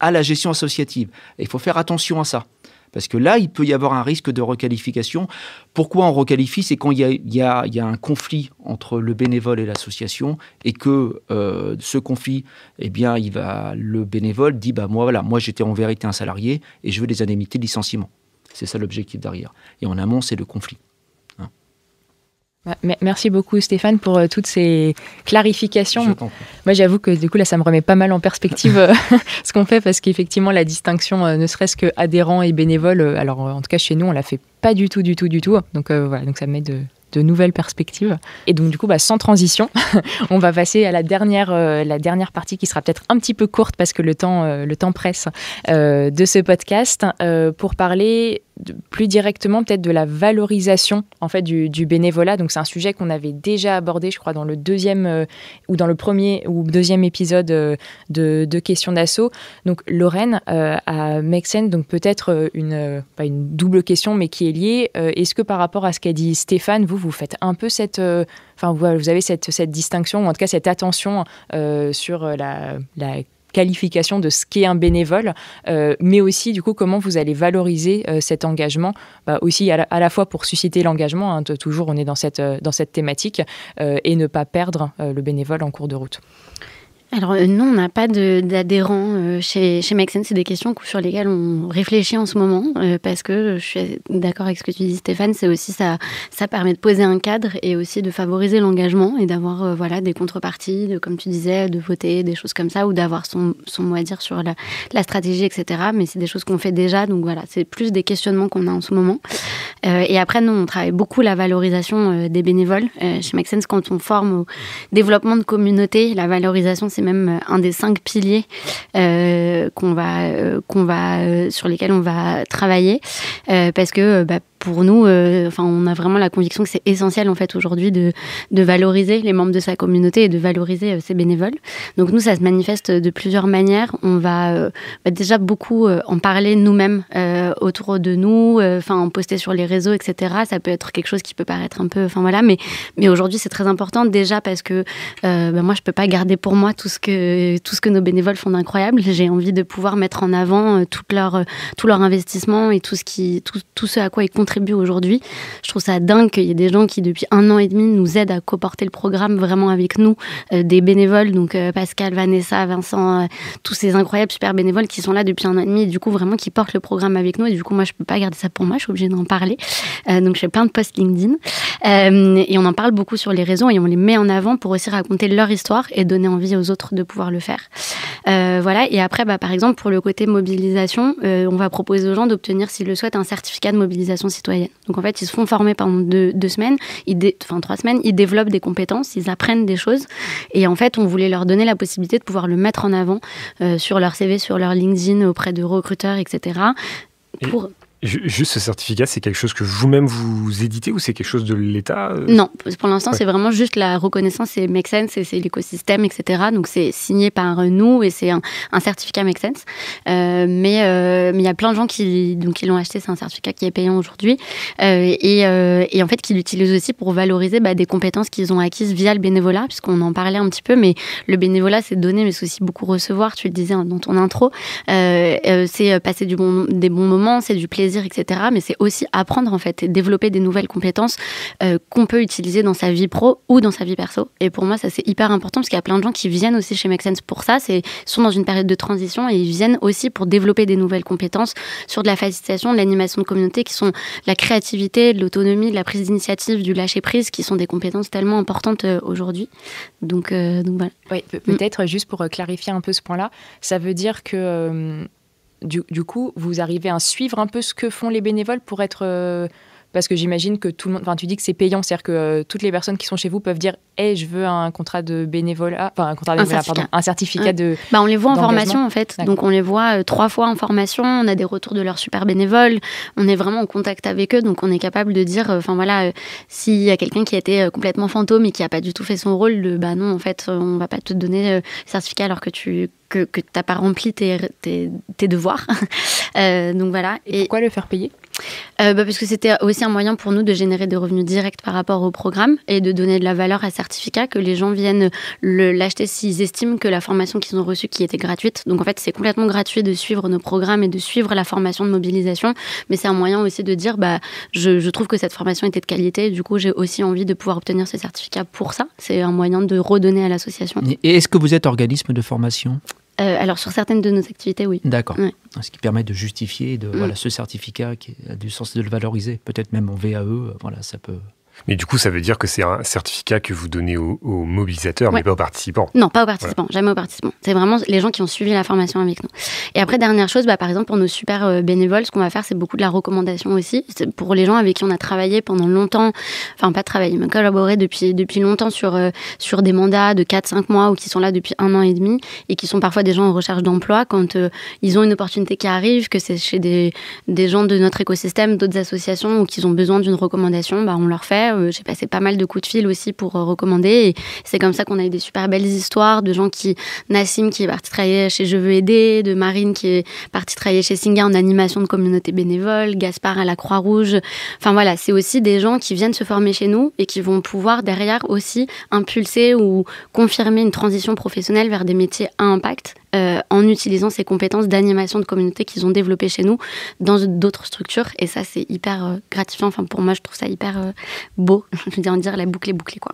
à la gestion associative. Et il faut faire attention à ça. Parce que là, il peut y avoir un risque de requalification. Pourquoi on requalifie ? C'est quand il y a un conflit entre le bénévole et l'association, et que ce conflit, le bénévole dit moi j'étais en vérité un salarié et je veux des indemnités de licenciement. C'est ça l'objectif derrière. Et en amont, c'est le conflit. Merci beaucoup Stéphane pour toutes ces clarifications. Moi j'avoue que du coup là ça me remet pas mal en perspective ce qu'on fait, parce qu'effectivement la distinction ne serait-ce que adhérent et bénévole, alors en tout cas chez nous on la fait pas du tout. Donc voilà, donc ça me met de nouvelles perspectives. Et donc du coup, sans transition, on va passer à la dernière partie qui sera peut-être un petit peu courte parce que le temps presse de ce podcast, pour parler plus directement peut-être de la valorisation en fait du bénévolat. Donc c'est un sujet qu'on avait déjà abordé, je crois, dans le deuxième ou dans le premier ou deuxième épisode de Questions d'Asso. Donc Lorraine, à Make Sense, donc peut-être pas une double question mais qui est liée. Est-ce que par rapport à ce qu'a dit Stéphane, vous faites un peu vous avez cette distinction, ou en tout cas cette attention sur la qualification de ce qu'est un bénévole, mais aussi du coup comment vous allez valoriser cet engagement, aussi à la fois pour susciter l'engagement, toujours on est dans cette thématique, et ne pas perdre le bénévole en cours de route. Alors non, on n'a pas d'adhérents chez Make Sense. C'est des questions sur lesquelles on réfléchit en ce moment, parce que je suis d'accord avec ce que tu dis Stéphane, c'est aussi ça permet de poser un cadre et aussi de favoriser l'engagement et d'avoir des contreparties, comme tu disais, de voter, des choses comme ça, ou d'avoir son mot à dire sur la stratégie, etc. Mais c'est des choses qu'on fait déjà, donc voilà, c'est plus des questionnements qu'on a en ce moment. Et après, nous, on travaille beaucoup la valorisation des bénévoles. Chez Make Sense, quand on forme au développement de communauté, la valorisation, c'est même un des 5 piliers sur lesquels on va travailler, parce que pour nous, on a vraiment la conviction que c'est essentiel en fait aujourd'hui de valoriser les membres de sa communauté et de valoriser ses bénévoles. Donc nous, ça se manifeste de plusieurs manières. On va déjà beaucoup en parler nous-mêmes autour de nous, en poster sur les réseaux, etc. Ça peut être quelque chose qui peut paraître un peu, mais aujourd'hui c'est très important déjà parce que moi je peux pas garder pour moi tout ce que nos bénévoles font d'incroyable. J'ai envie de pouvoir mettre en avant tout leur investissement et tout ce à quoi ils contribuent aujourd'hui. Je trouve ça dingue qu'il y ait des gens qui depuis 1 an et demi nous aident à co-porter le programme vraiment avec nous, des bénévoles, donc Pascal, Vanessa, Vincent, tous ces incroyables super bénévoles qui sont là depuis 1 an et demi et du coup vraiment qui portent le programme avec nous, et du coup moi je peux pas garder ça pour moi, je suis obligée d'en parler, donc je fais plein de posts LinkedIn, et on en parle beaucoup sur les réseaux et on les met en avant pour aussi raconter leur histoire et donner envie aux autres de pouvoir le faire. Et après par exemple pour le côté mobilisation, on va proposer aux gens d'obtenir, s'ils le souhaitent, un certificat de mobilisation citoyenne. Donc en fait, ils se font former pendant 2 semaines, 3 semaines, ils développent des compétences, ils apprennent des choses. Et en fait, on voulait leur donner la possibilité de pouvoir le mettre en avant sur leur CV, sur leur LinkedIn, auprès de recruteurs, etc. Juste ce certificat, c'est quelque chose que vous-même vous éditez ou c'est quelque chose de l'État ? Non, pour l'instant, c'est vraiment juste la reconnaissance, c'est Make Sense, et c'est l'écosystème, etc. Donc c'est signé par nous et c'est un certificat Make Sense. Mais il y a plein de gens qui l'ont acheté, c'est un certificat qui est payant aujourd'hui, et en fait qui l'utilisent aussi pour valoriser des compétences qu'ils ont acquises via le bénévolat, puisqu'on en parlait un petit peu, mais le bénévolat c'est donner, mais c'est aussi beaucoup recevoir, tu le disais dans ton intro. C'est passer des bons moments, c'est du plaisir, plaisir, etc. Mais c'est aussi apprendre en fait et développer des nouvelles compétences qu'on peut utiliser dans sa vie pro ou dans sa vie perso. Et pour moi, ça c'est hyper important parce qu'il y a plein de gens qui viennent aussi chez Make Sense pour ça. Ils sont dans une période de transition et ils viennent aussi pour développer des nouvelles compétences sur de la facilitation, de l'animation de communauté, qui sont la créativité, de l'autonomie, de la prise d'initiative, du lâcher prise, qui sont des compétences tellement importantes aujourd'hui. Donc voilà. Oui, peut-être juste pour clarifier un peu ce point-là, ça veut dire que du coup, vous arrivez à suivre un peu ce que font les bénévoles pour être... parce que j'imagine que tout le monde... Enfin, tu dis que c'est payant, c'est-à-dire que toutes les personnes qui sont chez vous peuvent dire « Hey, je veux un contrat de bénévolat... » Enfin, un certificat de... on les voit en formation, en fait. D'accord. Donc, on les voit 3 fois en formation. On a des retours de leurs super bénévoles. On est vraiment en contact avec eux. Donc, on est capable de dire... s'il y a quelqu'un qui a été complètement fantôme et qui n'a pas du tout fait son rôle, non, en fait, on ne va pas te donner le certificat alors que tu n'as pas rempli tes devoirs. Donc, voilà. Et pourquoi le faire payer ? Parce que c'était aussi un moyen pour nous de générer des revenus directs par rapport au programme et de donner de la valeur à certificat, que les gens viennent l'acheter s'ils estiment que la formation qu'ils ont reçue qui était gratuite. Donc en fait, c'est complètement gratuit de suivre nos programmes et de suivre la formation de mobilisation, mais c'est un moyen aussi de dire je trouve que cette formation était de qualité, du coup j'ai aussi envie de pouvoir obtenir ce certificat pour ça. C'est un moyen de redonner à l'association. Et est-ce que vous êtes organisme de formation ? Alors sur certaines de nos activités, oui. D'accord. Ouais. Ce qui permet de justifier ce certificat qui a du sens de le valoriser. Peut-être même en VAE, ça peut... Mais du coup, ça veut dire que c'est un certificat que vous donnez aux mobilisateurs, mais pas aux participants. Non, pas aux participants, jamais aux participants. C'est vraiment les gens qui ont suivi la formation avec nous. Et après, dernière chose, par exemple, pour nos super bénévoles, ce qu'on va faire, c'est beaucoup de la recommandation aussi. C'est pour les gens avec qui on a travaillé pendant longtemps, enfin pas travaillé, mais collaboré depuis longtemps sur des mandats de 4-5 mois ou qui sont là depuis 1 an et demi et qui sont parfois des gens en recherche d'emploi. Quand ils ont une opportunité qui arrive, que c'est chez des gens de notre écosystème, d'autres associations ou qu'ils ont besoin d'une recommandation, on leur fait. J'ai passé pas mal de coups de fil aussi pour recommander et c'est comme ça qu'on a eu des super belles histoires de gens Nassim qui est parti travailler chez Je veux aider, de Marine qui est partie travailler chez Singa en animation de communauté bénévole, Gaspard à la Croix-Rouge. Enfin voilà, c'est aussi des gens qui viennent se former chez nous et qui vont pouvoir derrière aussi impulser ou confirmer une transition professionnelle vers des métiers à impact. En utilisant ces compétences d'animation de communauté qu'ils ont développées chez nous dans d'autres structures. Et ça, c'est hyper gratifiant. Enfin, pour moi, je trouve ça hyper beau. Je veux dire, la boucle est bouclée, quoi.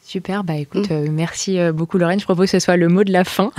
Super, écoute, merci beaucoup Lorraine. Je propose que ce soit le mot de la fin.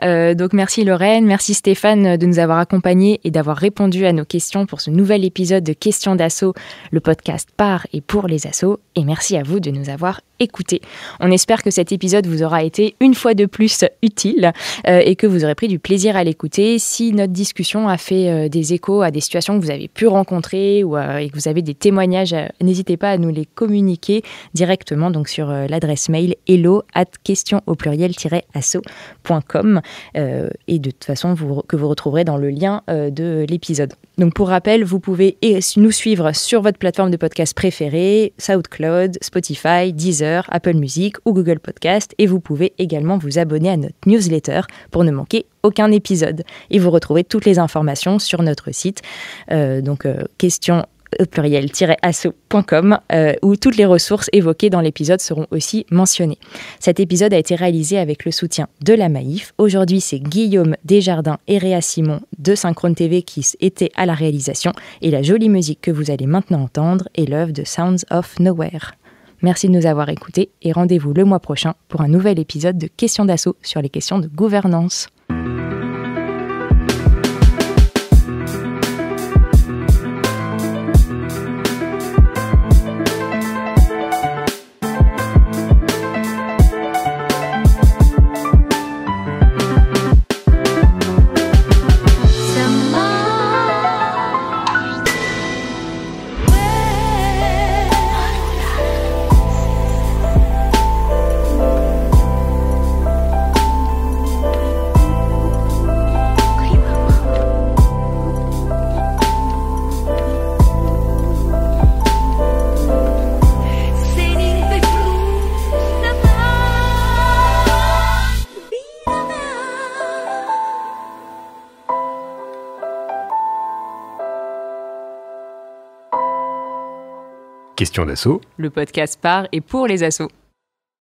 Donc merci Lorraine, merci Stéphane de nous avoir accompagnés et d'avoir répondu à nos questions pour ce nouvel épisode de Questions d'Asso, le podcast par et pour les assos. Et merci à vous de nous avoir écoutés. On espère que cet épisode vous aura été une fois de plus utile et que vous aurez pris du plaisir à l'écouter. Si notre discussion a fait des échos à des situations que vous avez pu rencontrer et que vous avez des témoignages, n'hésitez pas à nous les communiquer directement donc sur l'adresse mail hello@question-asso.com et de toute façon que vous retrouverez dans le lien de l'épisode. Donc pour rappel, vous pouvez nous suivre sur votre plateforme de podcast préférée, SoundCloud, Spotify, Deezer, Apple Music ou Google Podcast, et vous pouvez également vous abonner à notre newsletter pour ne manquer aucun épisode. Et vous retrouvez toutes les informations sur notre site, question _asso.com où toutes les ressources évoquées dans l'épisode seront aussi mentionnées. Cet épisode a été réalisé avec le soutien de la Maïf. Aujourd'hui, c'est Guillaume Desjardins et Réa Simon de Synchrone TV qui étaient à la réalisation et la jolie musique que vous allez maintenant entendre est l'œuvre de Sounds of Nowhere. Merci de nous avoir écoutés et rendez-vous le mois prochain pour un nouvel épisode de Questions d'Asso sur les questions de gouvernance. Questions d'Asso, le podcast par et pour les assos.